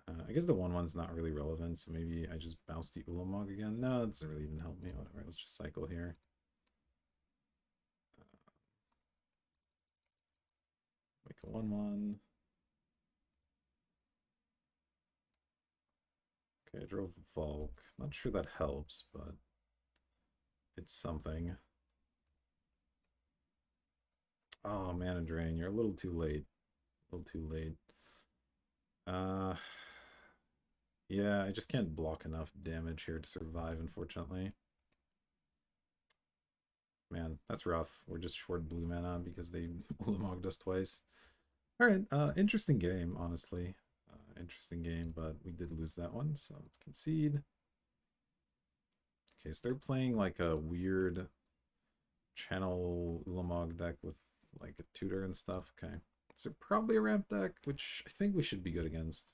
I guess the 1/1's not really relevant, so maybe I just bounce the Ulamog again. No, that doesn't really even help me. Whatever, let's just cycle here. Make a 1/1. Okay, I drove Volk. Not sure that helps, but it's something. Oh, Mana Drain, you're a little too late. A little too late. Yeah, I just can't block enough damage here to survive, unfortunately. Man, that's rough. We're just short blue mana because they Ulamogged us twice. All right, interesting game, honestly. Interesting game, but we did lose that one, so let's concede. Okay, so they're playing like a weird channel Ulamog deck with like a tutor and stuff. Okay, so probably a ramp deck, which I think we should be good against,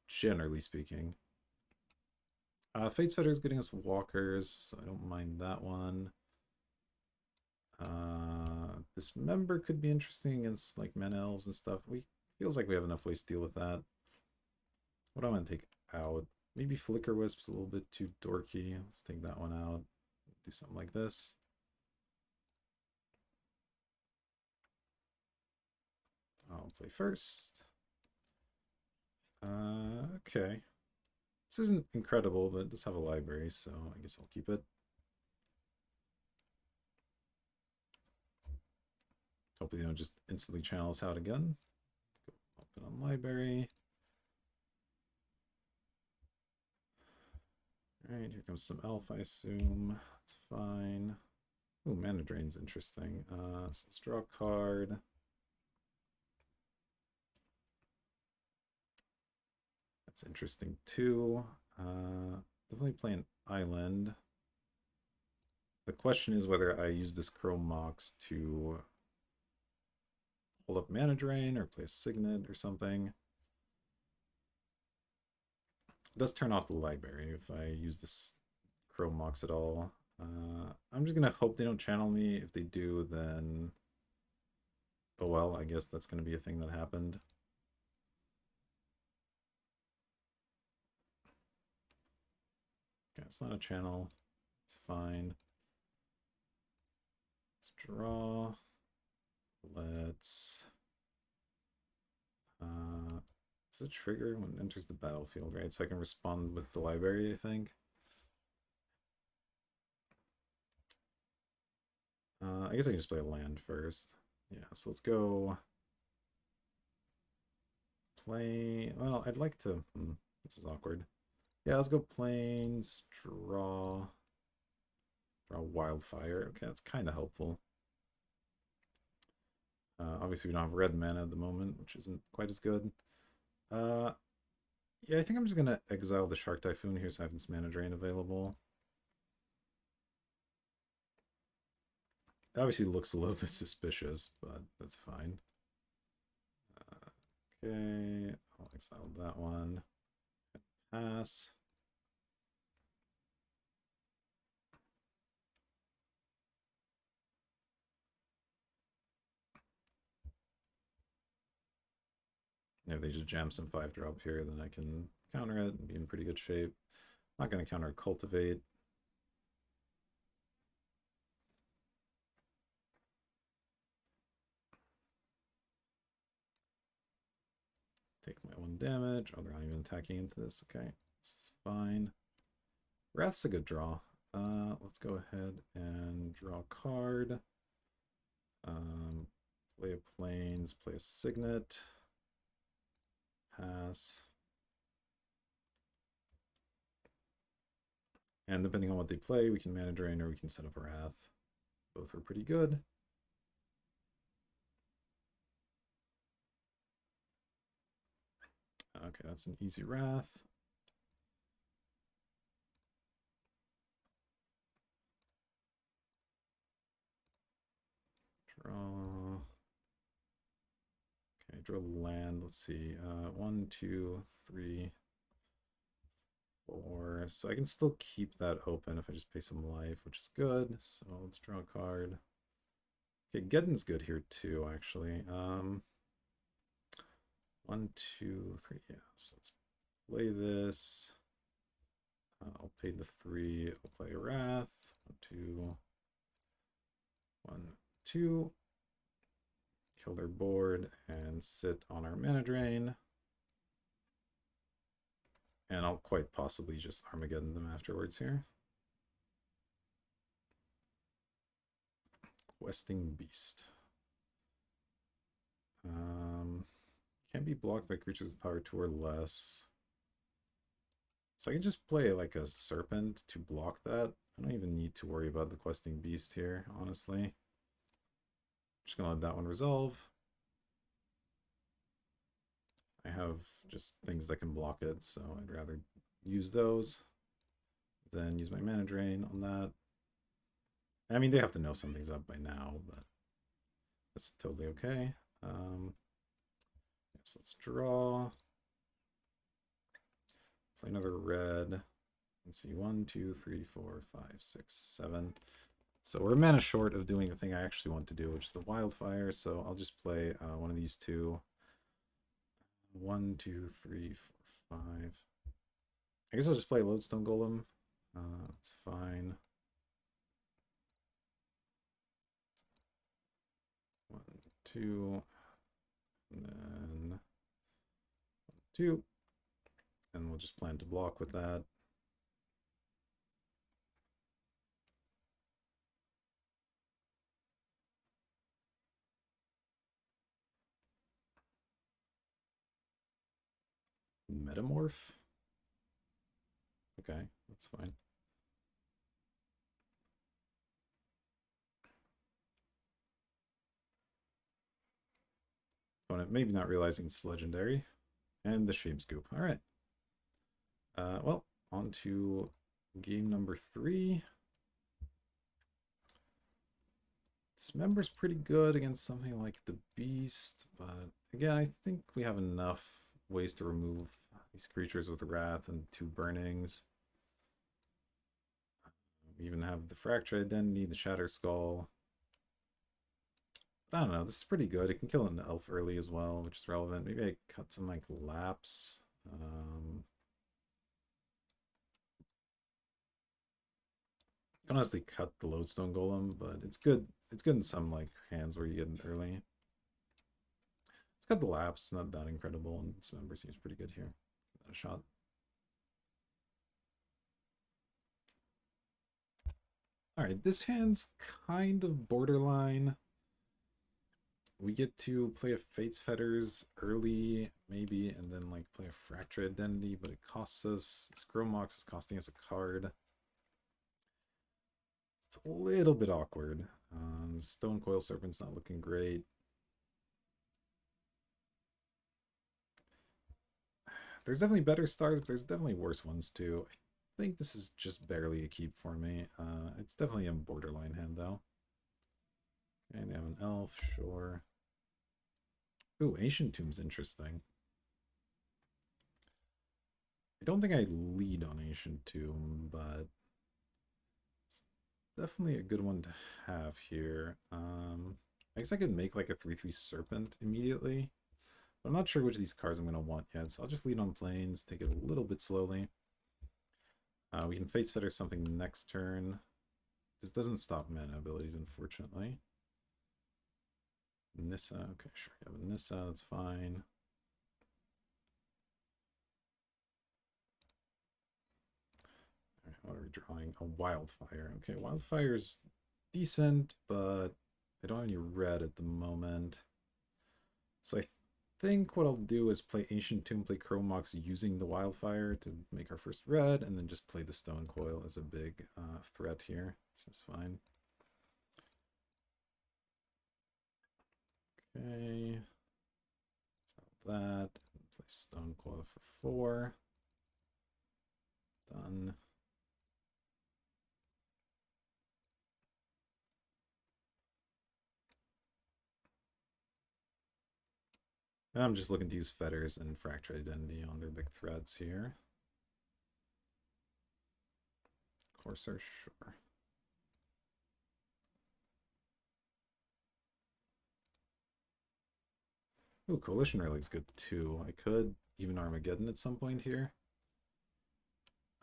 generally speaking. Fate's Fetter is getting us walkers, so I don't mind that one. Dismember could be interesting against like men elves and stuff. Feels like we have enough ways to deal with that. What do I want to take out? Maybe Flicker Wisp's a little bit too dorky. Let's take that one out. Do something like this. I'll play first. Okay. This isn't incredible, but it does have a library, so I guess I'll keep it. Hopefully they don't just instantly channel us out again. Go open on library. Alright, here comes some elf, I assume. It's fine. Ooh, mana drain's interesting. So let's draw a card. That's interesting too. Definitely play an island. The question is whether I use this Chrome Mox to hold up mana drain or play a Signet or something. It does turn off the library if I use this Chrome Mox at all. I'm just gonna hope they don't channel me. If they do, then oh well, I guess that's gonna be a thing that happened. Okay, it's not a channel. It's fine. Let's draw. Let's is it trigger when it enters the battlefield, right? So I can respond with the library, I think. I guess I can just play a land first. Yeah, so let's go play. Well, I'd like to. This is awkward. Yeah, let's go plains, draw wildfire. Okay, that's kind of helpful. Obviously, we don't have red mana at the moment, which isn't quite as good. Yeah, I think I'm just gonna exile the Shark Typhoon here so I have this mana drain available. It obviously looks a little bit suspicious, but that's fine. Okay, I'll exile that one. Pass. If they just jam some 5-drop here, then I can counter it and be in pretty good shape. Not going to counter Cultivate. Take my 1 damage. Oh, they're not even attacking into this. Okay, it's fine. Wrath's a good draw. Let's go ahead and draw a card. Play a plains, play a Signet. Pass. And depending on what they play, we can mana drain or we can set up a Wrath. Both are pretty good. Okay, that's an easy Wrath. Draw. Okay, draw land. Let's see. 1, 2, 3, 4. So I can still keep that open if I just pay some life, which is good. So let's draw a card. Okay, Geddon's good here too, actually. 1, 2, 3. Yeah, so let's play this. I'll pay the 3. I'll play Wrath. 1, 2. 1, 2. Kill their board and sit on our mana drain. And I'll quite possibly just Armageddon them afterwards here. Questing Beast. Can't be blocked by creatures with power 2 or less. So I can just play like a Serpent to block that. I don't even need to worry about the Questing Beast here, honestly. Just gonna let that one resolve. I have just things that can block it, so I'd rather use those than use my mana drain on that. I mean, they have to know something's up by now, but that's totally okay. Yes, let's draw. Play another red. Let's see, 1, 2, 3, 4, 5, 6, 7. So we're mana short of doing the thing I actually want to do, which is the Wildfire. So I'll just play one of these two. 1, 2, 3, 4, 5. I guess I'll just play Lodestone Golem. That's fine. 1, 2, and then 1, 2. And we'll just plan to block with that. Metamorph. Okay, that's fine. Opponent maybe not realizing it's legendary. And the Shame Scoop. All right. Well, on to game number 3. Dismember's pretty good against something like the Beast, but again, I think we have enough ways to remove these creatures with Wrath and 2 Burnings. We even have the Fractured Identity, the Shatter Skull. I don't know, this is pretty good. It can kill an elf early as well, which is relevant. Maybe I cut some like Lapse. I can honestly cut the Lodestone Golem, but it's good. It's good in some like hands where you get it early. It's got the Lapse, not that incredible, and Dismember seems pretty good here. Give that a shot. Alright, this hand's kind of borderline. We get to play a Fate's Fetters early, maybe, and then like play a Fractured Identity, but it costs us. Scroll Mox is costing us a card. It's a little bit awkward. Stone Coil Serpent's not looking great. There's definitely better stars, but there's definitely worse ones too. I think this is just barely a keep for me. It's definitely a borderline hand though. Okay, they have an elf, sure. Ooh, Ancient Tomb's interesting. I don't think I lead on Ancient Tomb, but it's definitely a good one to have here. I guess I could make like a 3/3 Serpent immediately. But I'm not sure which of these cards I'm going to want yet, so I'll just lead on Plains, take it a little bit slowly. We can Fate's Fetter something next turn. This doesn't stop mana abilities, unfortunately. Nissa, okay, sure, you have a Nissa, that's fine. Alright, what are we drawing? A Wildfire. Okay, Wildfire's decent, but I don't have any red at the moment. So I think what I'll do is play Ancient Tomb, play Chrome Mox using the Wildfire to make our first red, and then just play the Stone Coil as a big threat here. Seems fine. Okay. So that. Play Stone Coil for 4. Done. And I'm just looking to use Fetters and Fractured Identity on their big threats here. Courser, sure. Ooh, Coalition Rally is good too. I could even Armageddon at some point here.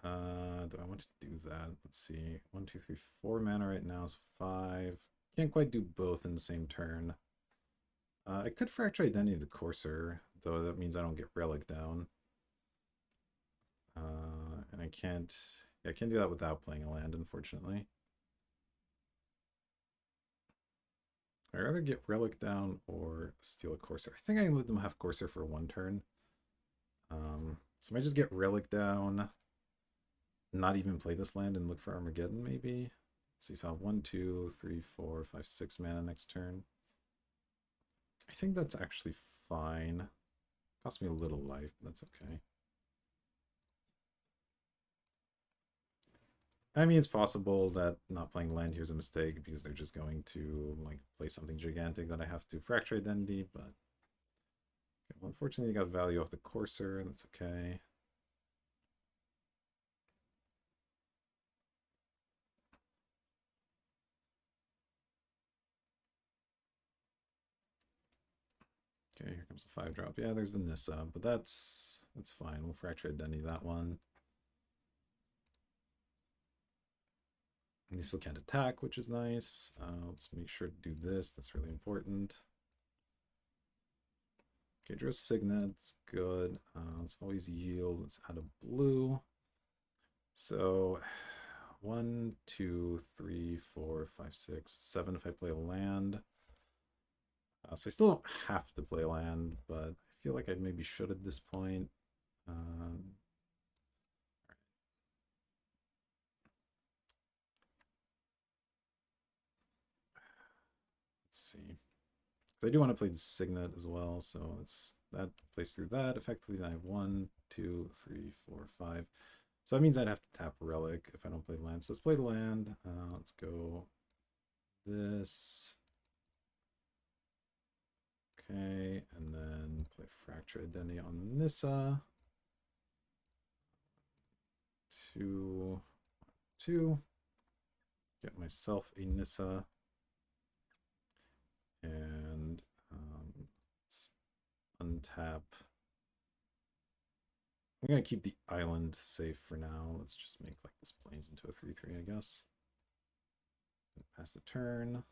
Do I want to do that? Let's see. 1, 2, 3, 4 mana right now is 5. Can't quite do both in the same turn. I could Fracture Identity the Courser, though that means I don't get Relic down. And I can't do that without playing a land, unfortunately. I'd rather get Relic down or steal a Courser. I think I can let them have Courser for 1 turn. So I might just get Relic down. not even play this land and look for Armageddon, maybe? So you have 1, 2, 3, 4, 5, 6 mana next turn. I think that's actually fine. Cost me a little life, but that's okay. I mean, it's possible that not playing land here is a mistake because they're just going to like play something gigantic that I have to Fracture Identity, but okay, well, unfortunately, you got value off the Courser. That's okay. Okay, here comes the 5-drop. Yeah, there's the Nissa, but that's fine. We'll Fracture Identity that one. And they still can't attack, which is nice. Let's make sure to do this. That's really important. Okay, draw Signet. It's good. Let's always yield. Let's add a blue. So 1, 2, 3, 4, 5, 6, 7 if I play a land. So I still don't have to play land, but I feel like I maybe should at this point. Let's see. Because I do want to play the Signet as well, so that plays through that. Effectively, then I have 1, 2, 3, 4, 5. So that means I'd have to tap Relic if I don't play land. So let's play the land. Let's go this. Okay, and then play Fracture Identity on Nissa. 2, 2. Get myself a Nissa. And let's untap. I'm going to keep the island safe for now. Let's just make like this plains into a 3-3, I guess. Pass the turn.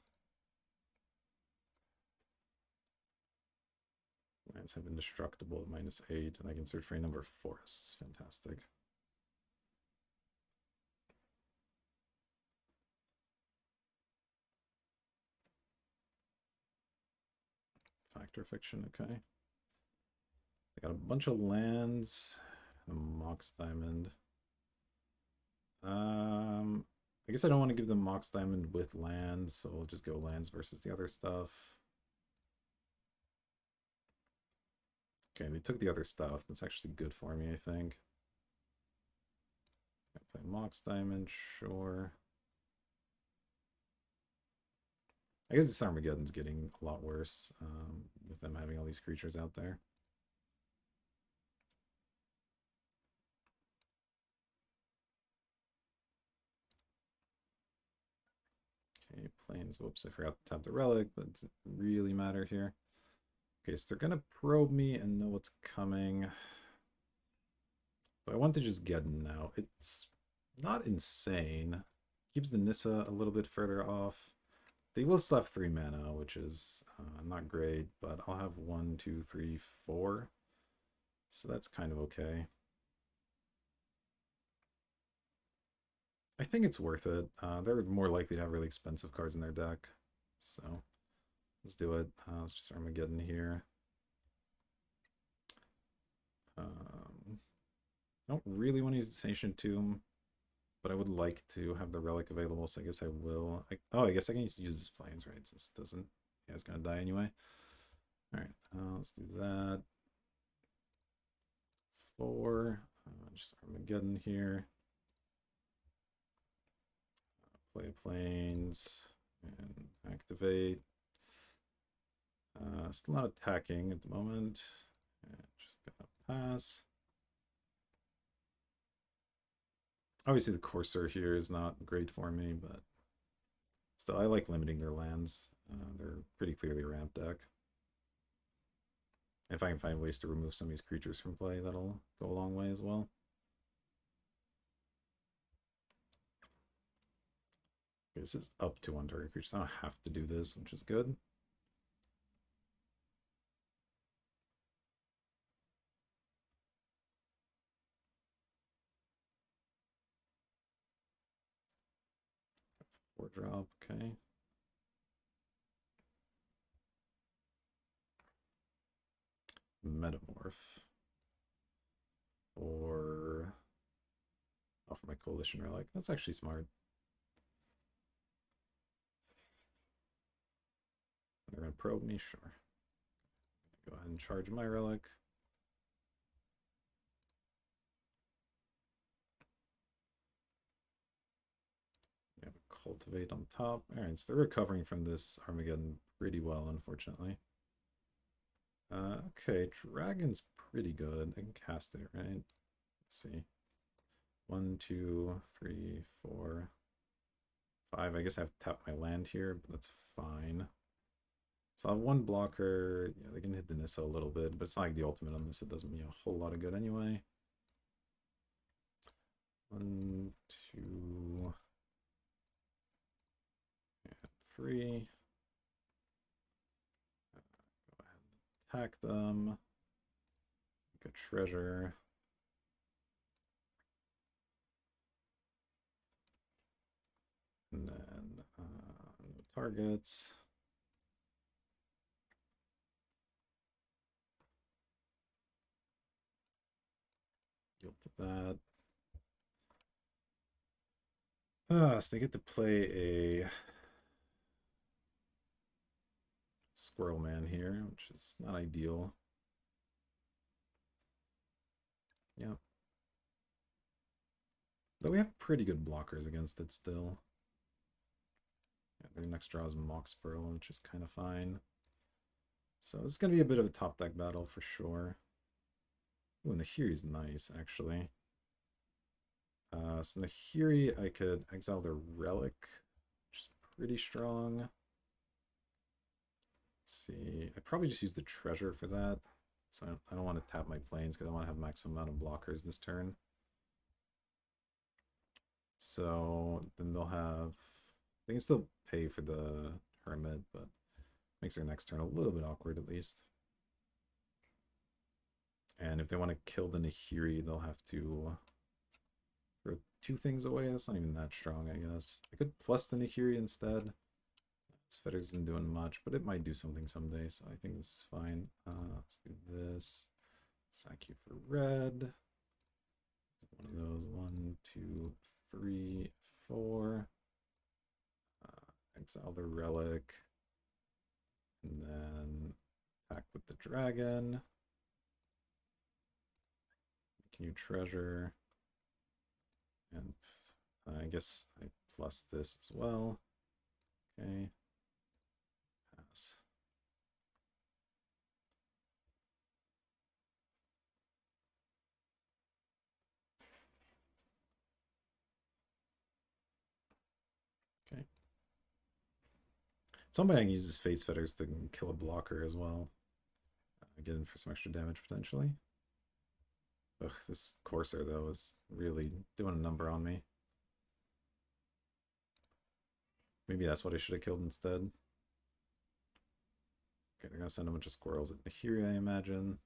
Lands have indestructible at -8, and I can search for a number of forests. Fantastic. Factor Fiction, okay. I got a bunch of lands. A Mox Diamond. I guess I don't want to give them Mox Diamond with lands, so we'll just go lands versus the other stuff. Okay, they took the other stuff. That's actually good for me, I think. I play Mox Diamond, sure. I guess this Armageddon's getting a lot worse with them having all these creatures out there. Okay, planes. Whoops, I forgot to tap the relic, but it doesn't really matter here. Okay, so they're gonna probe me and know what's coming. But I want to just get them now. It's not insane. Keeps the Nissa a little bit further off. They will still have 3 mana, which is not great, but I'll have 1, 2, 3, 4. So that's kind of okay. I think it's worth it. They're more likely to have really expensive cards in their deck. So let's do it. Let's just Armageddon here. I don't really want to use the Ancient Tomb, but I would like to have the relic available, so I guess I will. I guess I can use this plains, right? Since it doesn't, yeah, it's gonna die anyway. All right, let's do that. 4, just Armageddon here. Play plains and activate. Still not attacking at the moment. Just gonna pass. Obviously, the Courser here is not great for me, but still, I like limiting their lands. They're pretty clearly a ramp deck. If I can find ways to remove some of these creatures from play, that'll go a long way as well. Okay, this is up to 1 target creature, so I don't have to do this, which is good. Four drop, okay. Metamorph for a for my Coalition Relic. That's actually smart. They're going to probe me? Sure. Go ahead and charge my Relic. We have a Cultivate on top. Alright, so they're recovering from this Armageddon pretty well, unfortunately. Okay, Dragon's pretty good. I can cast it, right? Let's see. 1, 2, 3, 4, 5. I guess I have to tap my land here, but that's fine. So I have one blocker. Yeah, they can hit the Nissa a little bit, but it's not like the ultimate on this. It doesn't mean a whole lot of good anyway. 1, 2, and 3. Go ahead and attack them. Make a treasure. And then no targets. Yield to that. So they get to play a Squirrel Man here, which is not ideal. Yeah. Though we have pretty good blockers against it still. Yeah, their next draw is Mox Squirrel, which is kind of fine. So this is going to be a bit of a top deck battle for sure. Ooh, and the Hiri's nice, actually. So in the Hiri, I could exile the Relic, which is pretty strong. Let's see. I probably just use the Treasure for that. So I don't want to tap my planes because I want to have maximum amount of blockers this turn. So then they'll have... They can still pay for the Hermit, but makes their next turn a little bit awkward at least. And if they want to kill the Nahiri, they'll have to throw 2 things away. That's not even that strong, I guess. I could plus the Nahiri instead. This Fetters isn't doing much, but it might do something someday, so I think this is fine. Let's do this. Sack you for red. One of those. 1, 2, 3, 4. Exile the Relic. And then attack with the dragon. Can you treasure? And I guess I plus this as well. Okay. Pass. Okay. Somebody can use his Face Fetters to kill a blocker as well. Get in for some extra damage potentially. Ugh, this Corsair though is really doing a number on me. Maybe that's what I should have killed instead. Okay, they're gonna send a bunch of squirrels at Nahiri, I imagine.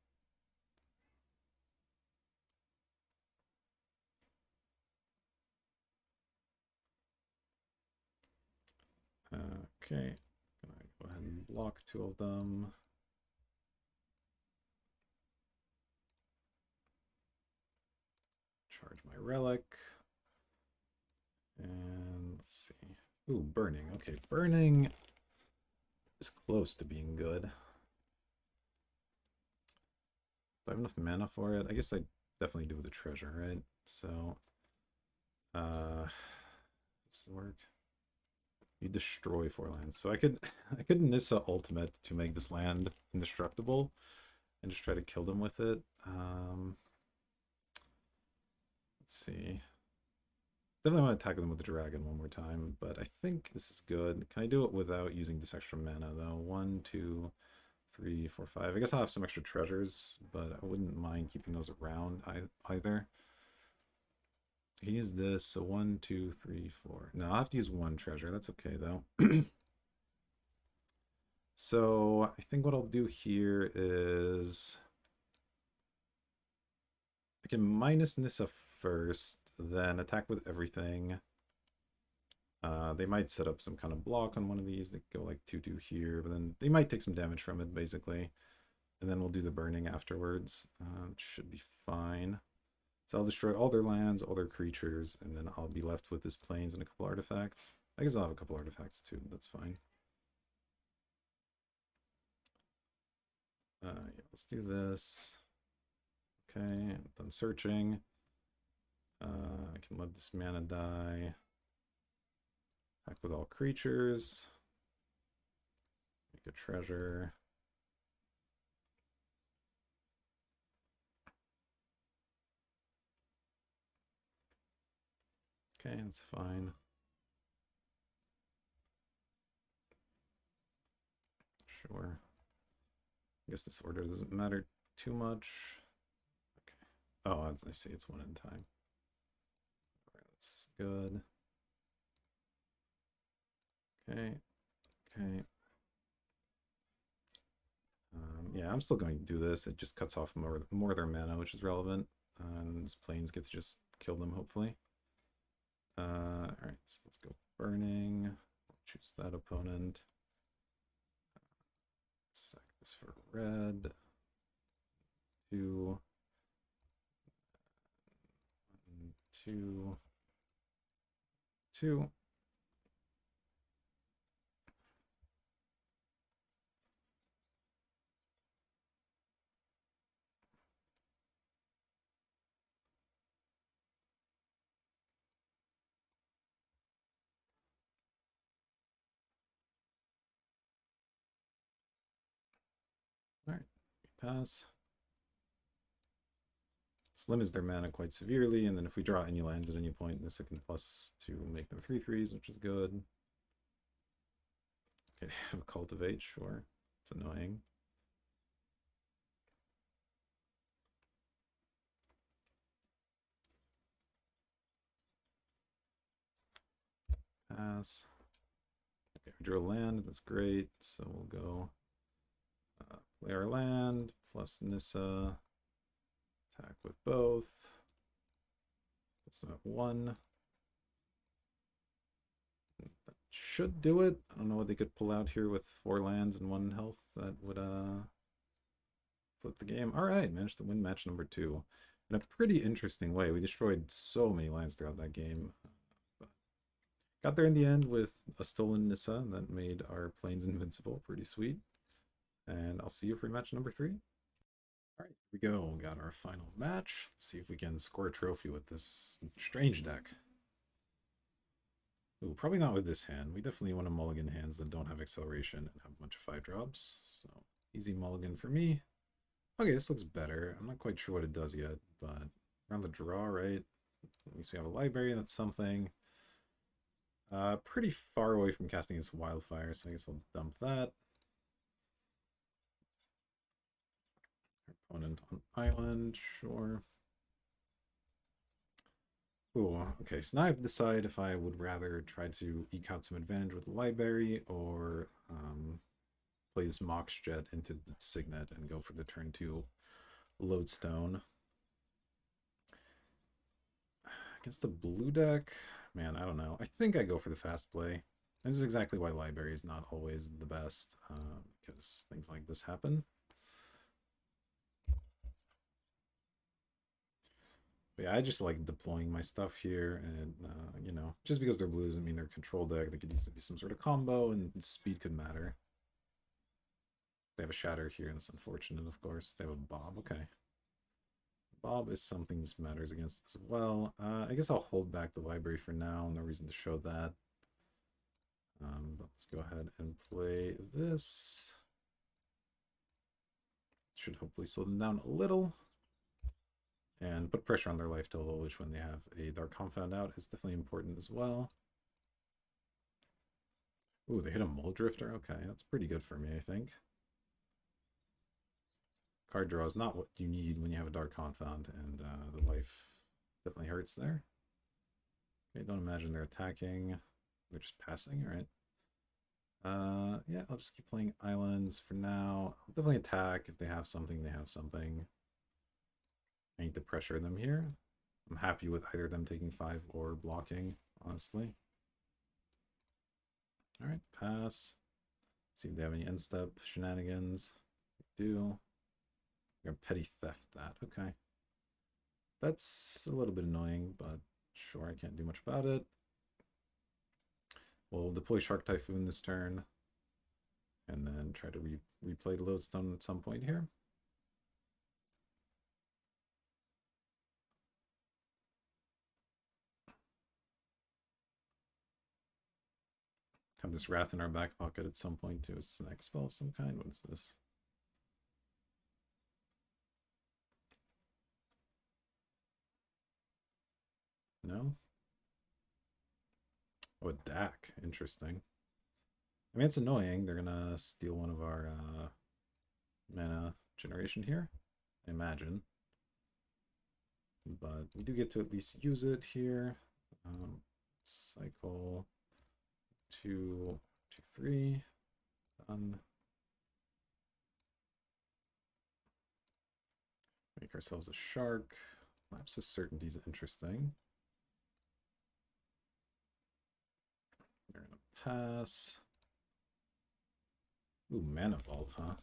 Okay, gonna go ahead and block 2 of them. Charge my Relic. And let's see. Ooh, Burning. Okay, Burning is close to being good. Do I have enough mana for it? I guess I definitely do with the treasure, right? So, does this work? You destroy 4 lands. So I could Nissa ultimate to make this land indestructible and just try to kill them with it. Let's see. Definitely want to attack them with the dragon one more time, but I think this is good. Can I do it without using this extra mana though? 1, 2, 3, 4, 5. I guess I'll have some extra treasures, but I wouldn't mind keeping those around either. I can use this, so 1, 2, 3, 4. No, I'll have to use 1 treasure. That's okay though. So I think what I'll do here is I can minus Nissa first, then attack with everything. They might set up some kind of block on one of these. They go like 2/2 here, but then they might take some damage from it basically. And then we'll do the burning afterwards. It should be fine. So I'll destroy all their lands, all their creatures, and then I'll be left with this plains and a couple artifacts. I guess I'll have a couple artifacts too, that's fine. Yeah, let's do this. Okay, done searching. I can let this mana die. Attack with all creatures. Make a treasure. Okay, that's fine. Sure. I guess this order doesn't matter too much. Okay. Oh, I see it's one in time. All right, that's good. Okay. Okay. Yeah, I'm still going to do this. It just cuts off more of their mana, which is relevant. And this plains gets to just kill them, hopefully. Alright, so let's go burning. Choose that opponent. Sack this for red. 2. 1, 2. 2. Alright, pass. This limits their mana quite severely, and then if we draw any lands at any point, this can plus to make them 3/3s, which is good. Okay, they have a cultivate, sure. It's annoying. Pass. Okay, we drew a land, that's great. So we'll go play our land, plus Nissa. Attack with both. That's not 1. That should do it. I don't know what they could pull out here with 4 lands and 1 health. That would flip the game. Alright, managed to win match number 2. In a pretty interesting way. We destroyed so many lands throughout that game. But got there in the end with a stolen Nissa that made our plains invincible. Pretty sweet. And I'll see you for match number 3. Alright, here we go. We got our final match. Let's see if we can score a trophy with this strange deck. Ooh, probably not with this hand. We definitely want to mulligan hands that don't have acceleration and have a bunch of 5-drops. So, easy mulligan for me. Okay, this looks better. I'm not quite sure what it does yet, but around the draw, right? At least we have a library, that's something. Pretty far away from casting this wildfire, so I guess I'll dump that. Opponent on island, sure. Ooh, okay, so now I have to decide if I would rather try to eke out some advantage with the library or play this Mox Jet into the Signet and go for the turn 2 Lodestone. Against the blue deck, man, I don't know. I think I go for the fast play. And this is exactly why library is not always the best, because things like this happen. But yeah, I just like deploying my stuff here, and you know, just because they're blue doesn't mean they're control deck. There could easily be some sort of combo, and speed could matter. They have a shatter here, and it's unfortunate, of course. They have a Bob, okay. Bob is something this matters against as well. I guess I'll hold back the library for now. No reason to show that. But let's go ahead and play this. Should hopefully slow them down a little. And put pressure on their life total, which when they have a Dark Confound out is definitely important as well. Ooh, they hit a Muldrifter? Okay, that's pretty good for me, I think. Card draw is not what you need when you have a Dark Confound, and the life definitely hurts there. Okay, don't imagine they're attacking. They're just passing, alright. Yeah, I'll just keep playing islands for now. I'll definitely attack if they have something, they have something. I need to pressure them here. I'm happy with either them taking 5 or blocking, honestly. Alright, pass. See if they have any end step shenanigans. They do. You're petty theft that, okay. That's a little bit annoying, but sure, I can't do much about it. We'll deploy Shark Typhoon this turn, and then try to replay the Lodestone at some point here. Have this Wrath in our back pocket at some point too. It's an X spell of some kind. What is this? No? Oh, a DAC. Interesting. I mean, it's annoying. They're gonna steal one of our mana generation here, I imagine. But we do get to at least use it here. Cycle 2, 2, 3. Done. Make ourselves a shark. Lapse of Certainty is interesting. They're gonna pass. Ooh, Mana Vault, huh?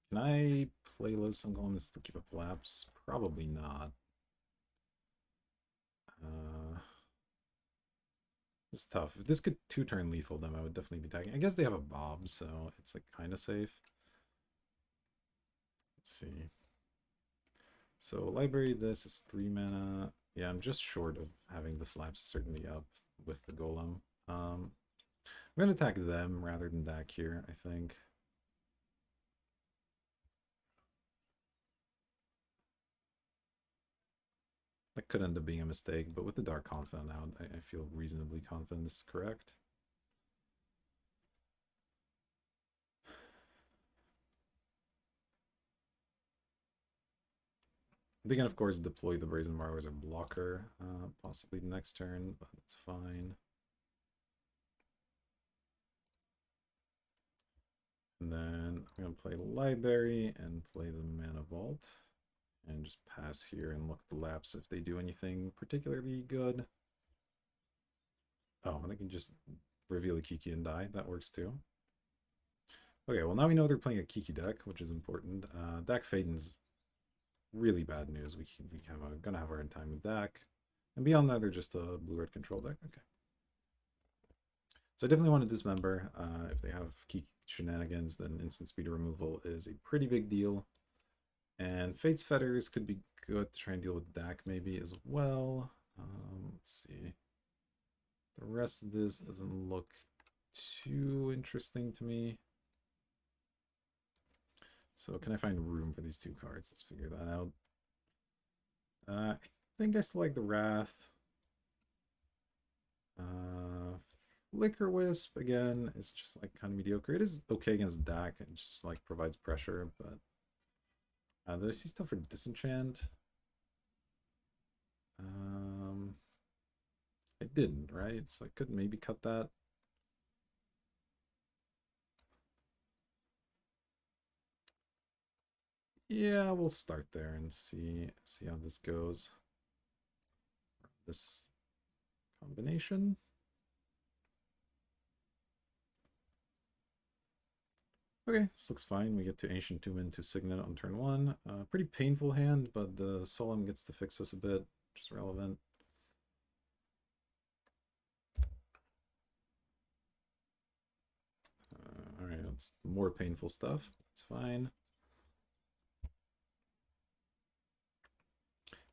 Can I play Lodestone Golem to keep up Lapse? Probably not. It's tough. If this could 2-turn lethal them, I would definitely be tagging. I guess they have a Bob, so it's like kind of safe. Let's see. So library, this is 3 mana. Yeah, I'm just short of having the Lapse of Certainty up with the Golem. I'm going to attack them rather than Dak here, I think. That could end up being a mistake, but with the Dark Confidant out, I feel reasonably confident this is correct. They can, of course, deploy the Brazen Borrow as a blocker, possibly the next turn, but it's fine. And then I'm going to play Library and play the Mana Vault. And just pass here and look at the Lapse if they do anything particularly good. Oh, and they can just reveal a Kiki and die. That works too. Okay, well now we know they're playing a Kiki deck, which is important. Dak Faden's really bad news. We gonna have our own time with Dak. And beyond that, they're just a blue-red control deck. Okay. So I definitely want to dismember. If they have Kiki shenanigans, then instant speed removal is a pretty big deal. And Fate's Fetters could be good to try and deal with Dak maybe as well. Let's see. The rest of this doesn't look too interesting to me. So can I find room for these 2 cards? Let's figure that out. I think I still like the Wrath. Flicker Wisp, again, is just like kind of mediocre. It is okay against Dak. It just like provides pressure, but did I see stuff for Disenchant? I didn't, right? So I could maybe cut that. Yeah, we'll start there and see how this goes. This combination. Okay, this looks fine. We get to Ancient Tomb into Signet on turn 1. Pretty painful hand, but the Solemn gets to fix us a bit, which is relevant. Alright, it's more painful stuff. That's fine.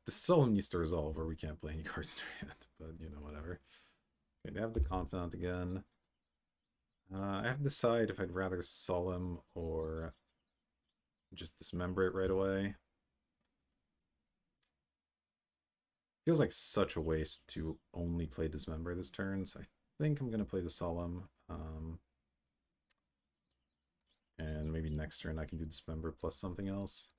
The Solemn needs to resolve, or we can't play any cards in hand, but you know, whatever. Okay, they have the Confidant again. I have to decide if I'd rather Solemn or just dismember it right away. Feels like such a waste to only play Dismember this turn, so I think I'm going to play the Solemn. And maybe next turn I can do Dismember plus something else.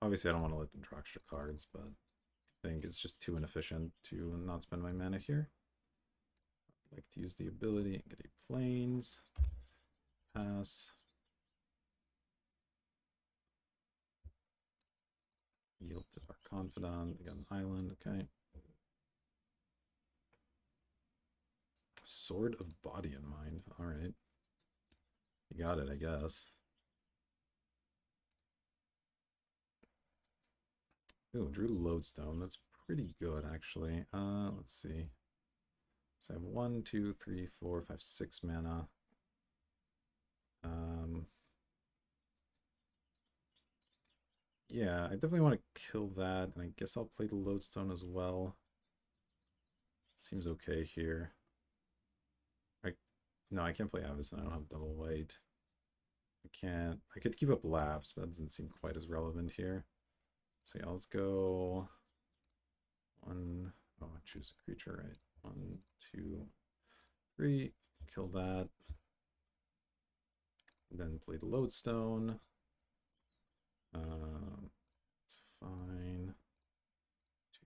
Obviously I don't want to let them draw extra cards, but I think it's just too inefficient to not spend my mana here. I'd like to use the ability and get a Plains. Pass. Yield to our Confidant. They got an island. Okay. Sword of Body and Mind. All right. You got it, I guess. Ooh, drew Lodestone. That's pretty good, actually. Let's see. So I have 1, 2, 3, 4, 5, 6 mana. Um, yeah, I definitely want to kill that, and I guess I'll play the Lodestone as well. Seems okay here. I No, I can't play Avacyn. I don't have double white. I can't. I could keep up Lapse, but that doesn't seem quite as relevant here. So yeah, let's go one. Oh, choose a creature, right? 1, 2, 3. Kill that. Then play the Lodestone. It's fine.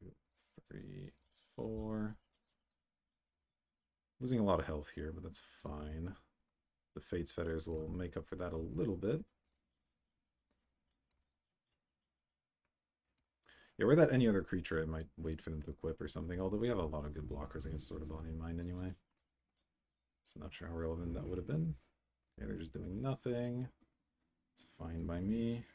2, 3, 4. Losing a lot of health here, but that's fine. The Fates Fetters will make up for that a little bit. Yeah, were that any other creature, I might wait for them to equip or something, although we have a lot of good blockers against Sword of Body and Mind anyway. So not sure how relevant that would have been. Yeah, they're just doing nothing. It's fine by me.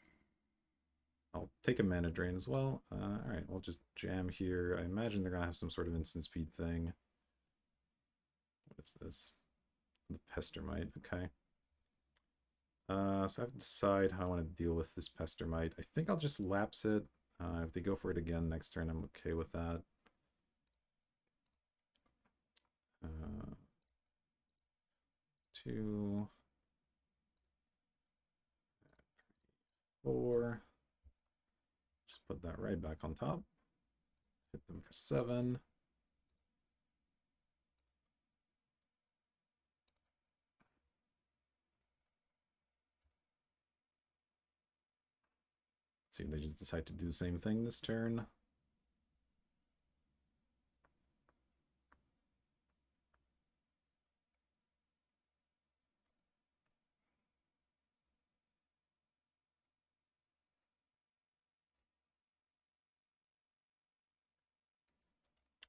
I'll take a mana drain as well. Alright, I'll just jam here. I imagine they're going to have some sort of instant speed thing. What is this? The Pestermite, okay. So I have to decide how I want to deal with this Pestermite. I think I'll just lapse it. If they go for it again next turn, I'm okay with that. 2, 4. Just put that right back on top. Hit them for 7. See if they just decide to do the same thing this turn.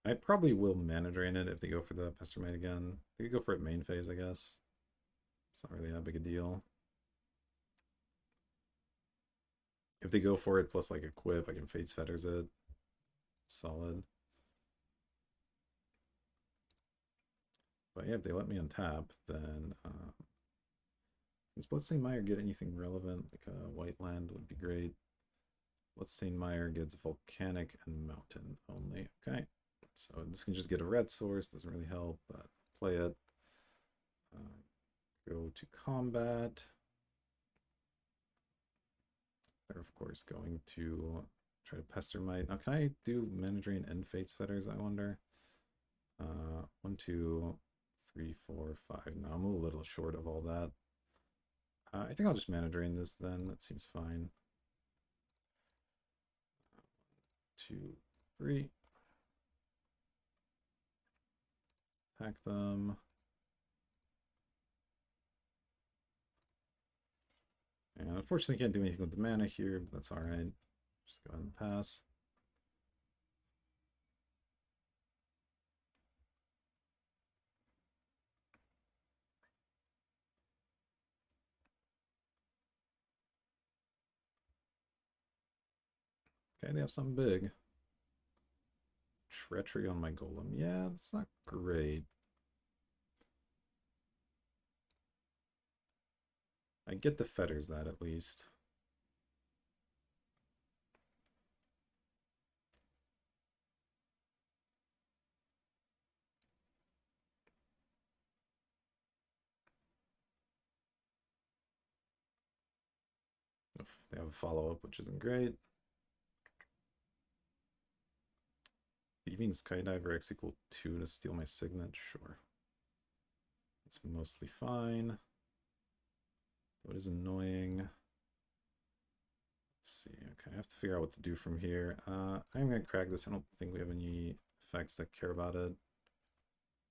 I probably will mana drain it if they go for the Pestermite again. They could go for it main phase, I guess. It's not really that big a deal. If they go for it plus like equip, I can Fates Fetters it. Solid. But yeah, if they let me untap, then does Bloodstained Mire get anything relevant? Like a white land would be great. Bloodstained Mire gets Volcanic and Mountain only. Okay. So this can just get a red source, doesn't really help, but play it. Go to combat. They're of course going to try to Pestermite. Now can I do Mana Drain and Fates Fetters, I wonder? 1, 2, 3, 4, 5. No, I'm a little short of all that. I think I'll just Mana Drain this then. That seems fine. 2, 3. Pack them. And unfortunately can't do anything with the mana here, but that's alright. Just go ahead and pass. Okay, they have something big. Treachery on my golem. Yeah, that's not great. I get the fetters that at least. Oof, they have a follow-up, which isn't great. Thieving Skydiver X equal 2 to steal my signet? Sure. It's mostly fine. What is annoying? Let's see. Okay, I have to figure out what to do from here. I'm going to crack this. I don't think we have any effects that care about it.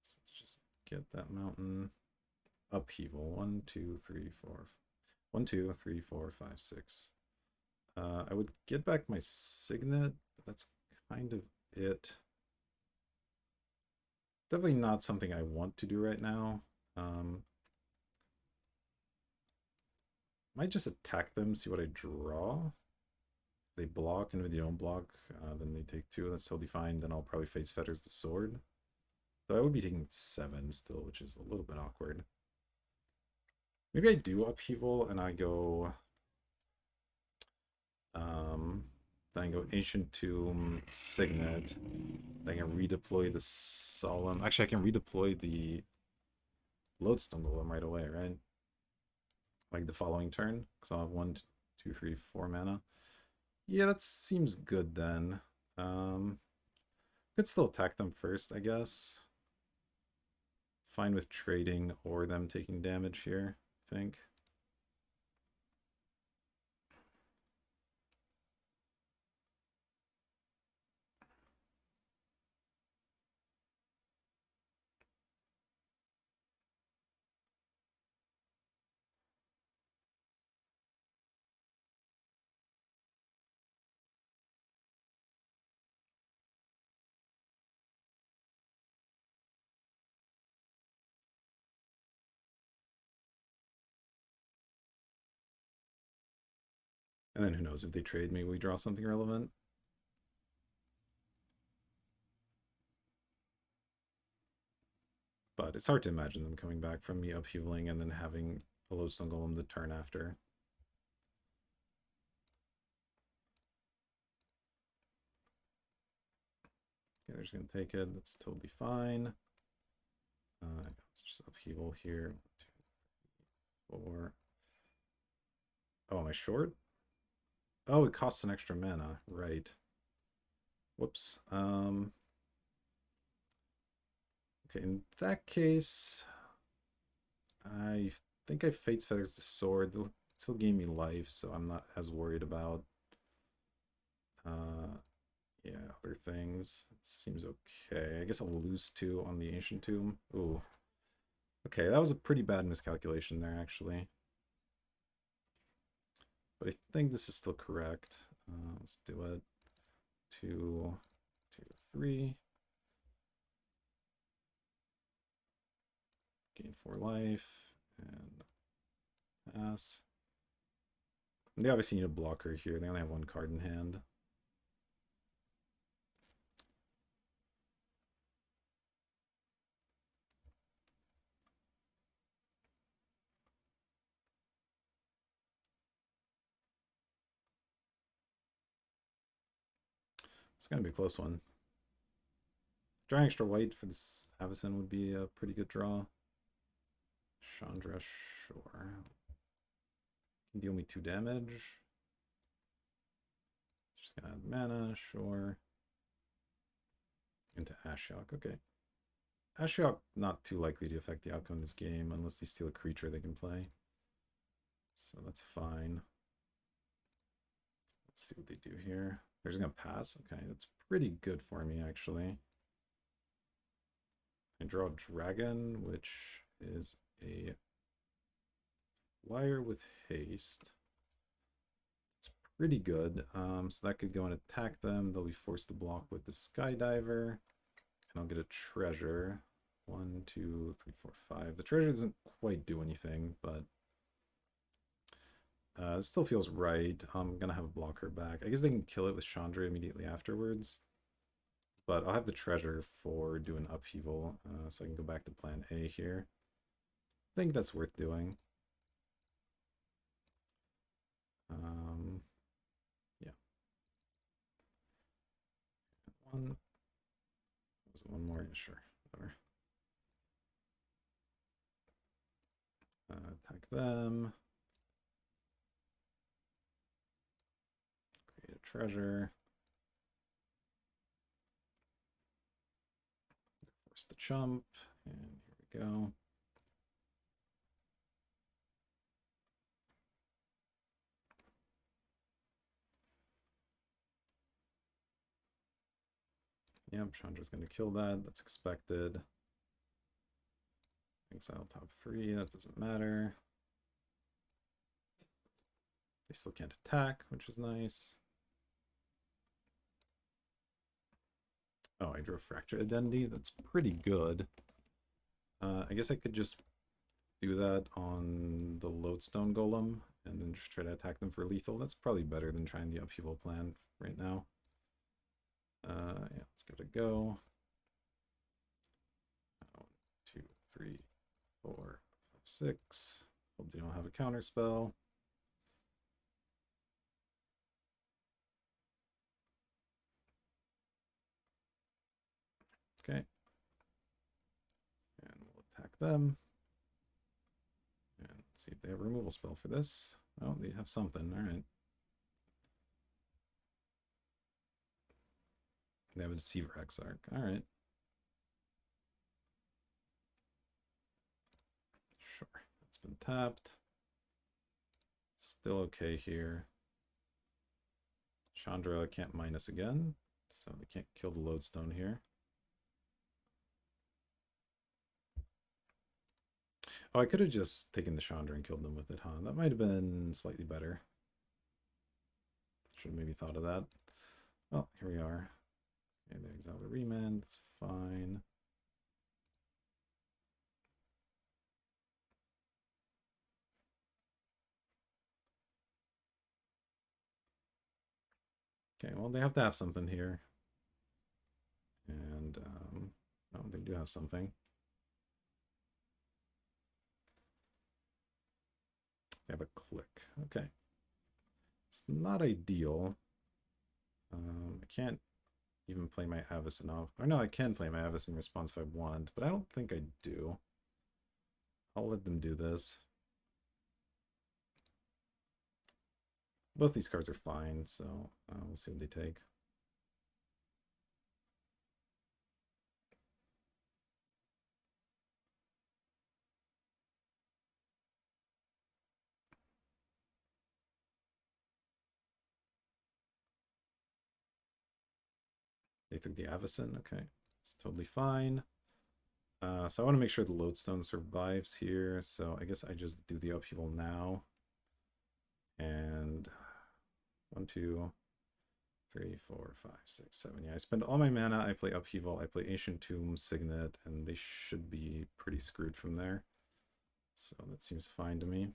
So let's just get that mountain. Upheaval. 1, 2, 3, 4. 1, 2, 3, 4, 5, 6. I would get back my signet, but that's kind of it. Definitely not something I want to do right now. Might just attack them, see what I draw. they block, and if they don't block, then they take 2. That's totally fine. Then I'll probably Fate's Fetters the sword. Though I would be taking 7 still, which is a little bit awkward. Maybe I do Upheaval and I go... then I go Ancient Tomb, Signet. Then I can redeploy the Solemn... Actually, I can redeploy the Lodestone Golem right away, right? Like the following turn, because I'll have 1, 2, 3, 4 mana. Yeah, that seems good then. Could still attack them first, I guess. Fine with trading or them taking damage here, I think. And then who knows, if they trade me, we draw something relevant. But it's hard to imagine them coming back from me upheavaling and then having a Lodestone Golem the turn after. Okay, they're just going to take it. That's totally fine. Let's just upheaval here. 1, 2, 3, 4. Oh, am I short? Oh, it costs an extra mana. Right. Whoops. Okay, in that case, I think I Fate's Feathers the sword. They'll still gain me life, so I'm not as worried about yeah, other things. It seems okay. I guess I'll lose 2 on the Ancient Tomb. Ooh. Okay, that was a pretty bad miscalculation there, actually. But I think this is still correct. Let's do it. 2, 2, 3. Gain 4 life. And pass. And they obviously need a blocker here. They only have 1 card in hand. It's going to be a close one. Drawing extra white for this Avacyn would be a pretty good draw. Chandra, sure. Can deal me 2 damage. Just gonna add mana, sure. Into Ashiok, okay. Ashiok not too likely to affect the outcome of this game unless they steal a creature they can play. So that's fine. Let's see what they do here. They're just gonna pass. Okay, that's pretty good for me actually. I draw a dragon, which is a flyer with haste. It's pretty good. So that could go and attack them. They'll be forced to block with the Skydiver. And I'll get a treasure. 1, 2, 3, 4, 5. The treasure doesn't quite do anything, but it still feels right. I'm gonna have a blocker back. I guess they can kill it with Chandra immediately afterwards. But I'll have the treasure for doing upheaval, so I can go back to plan A here. I think that's worth doing. Yeah. One. Was it one more? Yeah, sure. Whatever. Attack them. Create a treasure. Force the chump. And here we go. Yep, Chandra's going to kill that. That's expected. Exile top 3. That doesn't matter. They still can't attack, which is nice. Oh, I drew a Fractured Identity. That's pretty good. I guess I could just do that on the Lodestone Golem and then just try to attack them for lethal. That's probably better than trying the upheaval plan right now. Yeah, let's give it a go. 1, 2, 3, 4, 5, 6. Hope they don't have a counter spell. Okay. And we'll attack them. And see if they have a removal spell for this. Oh, they have something. All right. They have a Deceiver Exarch. All right. Sure. That's been tapped. Still okay here. Chandra can't minus again, so they can't kill the Lodestone here. Oh, I could have just taken the Chandra and killed them with it, huh? That might have been slightly better. Should have maybe thought of that. Well, here we are. Okay, they exile the Remand. That's fine. Okay, well, they have to have something here. And, oh, they do have something. They have a click. Okay. It's not ideal. I can't even play my Avacyn off. Or no, I can play my Avacyn response if I want, but I don't think I do. I'll let them do this. Both these cards are fine, so we'll see what they take. They took the Avacyn. Okay, it's totally fine. So I want to make sure the Lodestone survives here, so I guess I just do the upheaval now. And 1, 2, 3, 4, 5, 6, 7. Yeah, I spend all my mana, I play upheaval, I play Ancient Tomb, Signet, and they should be pretty screwed from there. So that seems fine to me.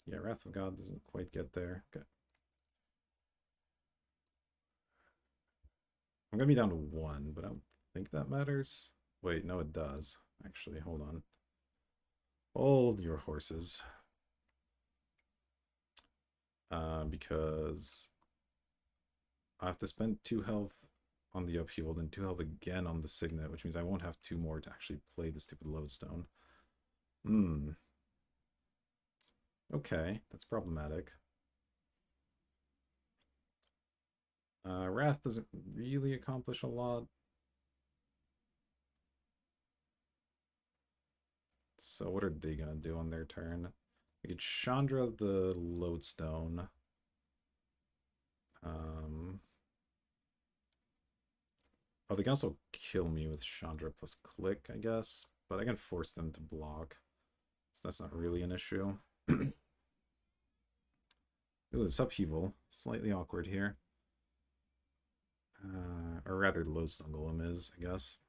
Yeah, Wrath of God doesn't quite get there. Okay. I'm gonna be down to 1, but I don't think that matters. Wait, no, it does. Actually, hold on. Hold your horses. Because I have to spend 2 health on the upheaval, then 2 health again on the Signet, which means I won't have 2 more to actually play the stupid Lodestone. Okay, that's problematic. Wrath doesn't really accomplish a lot. So what are they gonna do on their turn? We could Chandra the Lodestone. Oh, they can also kill me with Chandra plus click, I guess. But I can force them to block. So that's not really an issue. Ooh, this upheaval. Slightly awkward here. Or rather, the Lodestone Golem is, I guess.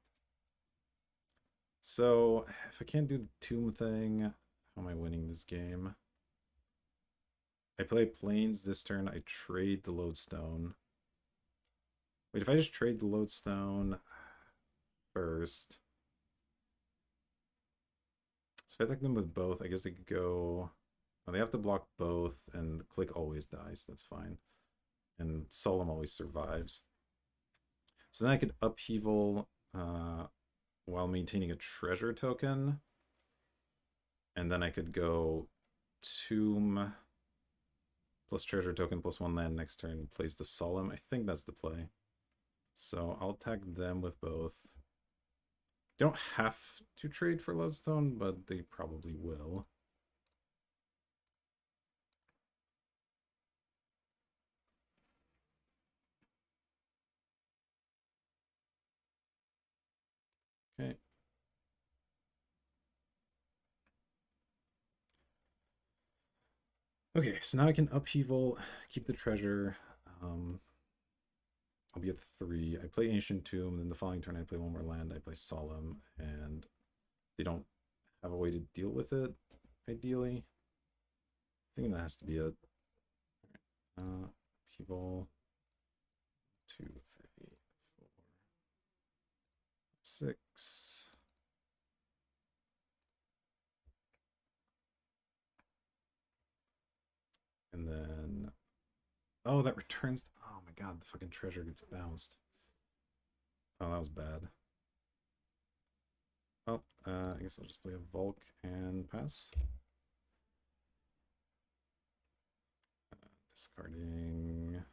So, if I can't do the Tomb thing, how am I winning this game? I play Plains this turn, I trade the Lodestone. Wait, if I just trade the Lodestone first... So if I attack them with both, I guess they could go... Well, they have to block both, and click always dies, that's fine. And Solemn always survives. So then I could upheaval while maintaining a treasure token. And then I could go Tomb plus treasure token plus 1 land next turn, plays the Solemn. I think that's the play. So I'll attack them with both. They don't have to trade for Lodestone, but they probably will. Okay. Okay, so now I can upheaval, keep the treasure. I'll be at 3. I play Ancient Tomb, then the following turn I play 1 more land, I play Solemn, and they don't have a way to deal with it, ideally. I think that has to be it. People 2, 3, 4, 6. And then, oh, that returns. Oh my god, the fucking treasure gets bounced. Oh, that was bad. Oh, I guess I'll just play a Volk and pass. Discarding.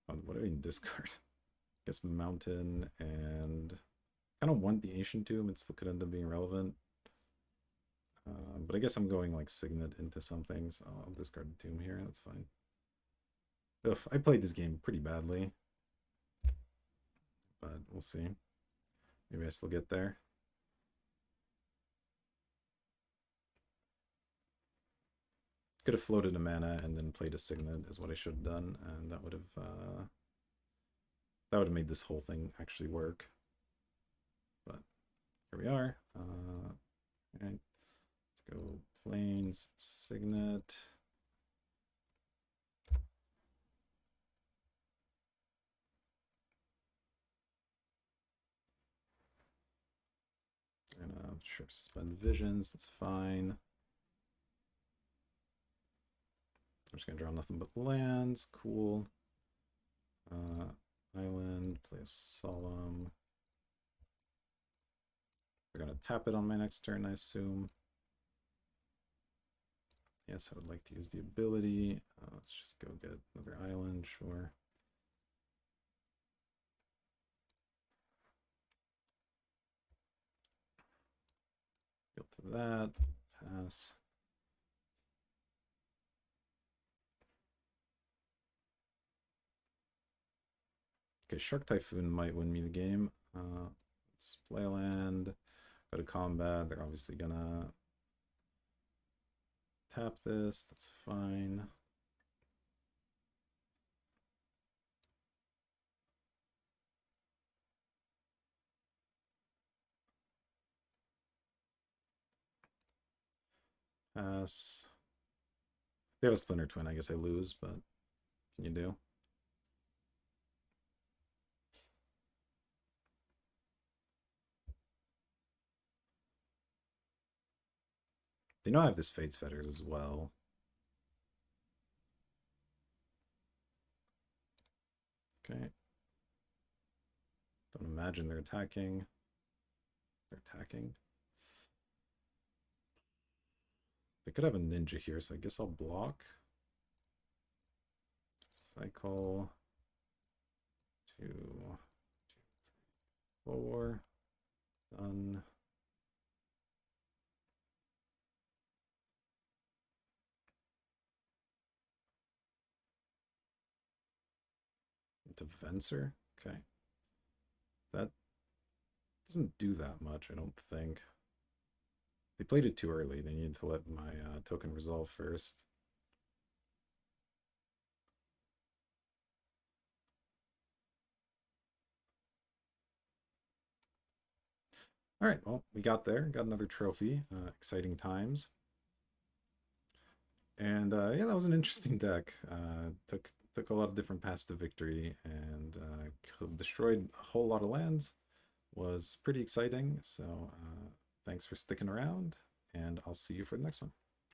Oh, what do I mean discard? I guess Mountain and I don't want the Ancient Tomb. It still could end up being relevant. But I guess I'm going like Signet into something, so I'll discard the Tomb here. That's fine. Ugh, I played this game pretty badly, but we'll see. Maybe I still get there. Could have floated a mana and then played a Signet is what I should have done, and that would have made this whole thing actually work. But here we are. Right. Let's go Plains, Signet. And sure, suspend visions, that's fine. I'm just gonna draw nothing but lands, cool. Island, play a Solemn. They're gonna tap it on my next turn, I assume. Yes, I would like to use the ability. Let's just go get another island, sure. Go to that, pass. Okay, Shark Typhoon might win me the game. Let's play a land, go to combat. They're obviously gonna tap this, that's fine. Pass. They have a Splinter Twin, I guess I lose, but can you do? They know I have this Fate's Fetters as well. Okay. Don't imagine they're attacking. They're attacking. They could have a ninja here, so I guess I'll block. Cycle. 2, 2, 3, 4. Done. Into Venser. Okay. That doesn't do that much, I don't think. They played it too early. They needed to let my token resolve first. All right, well, we got there. Got another trophy. Exciting times. And yeah, that was an interesting deck. Took a lot of different paths to victory and destroyed a whole lot of lands. Was pretty exciting. So thanks for sticking around, and I'll see you for the next one.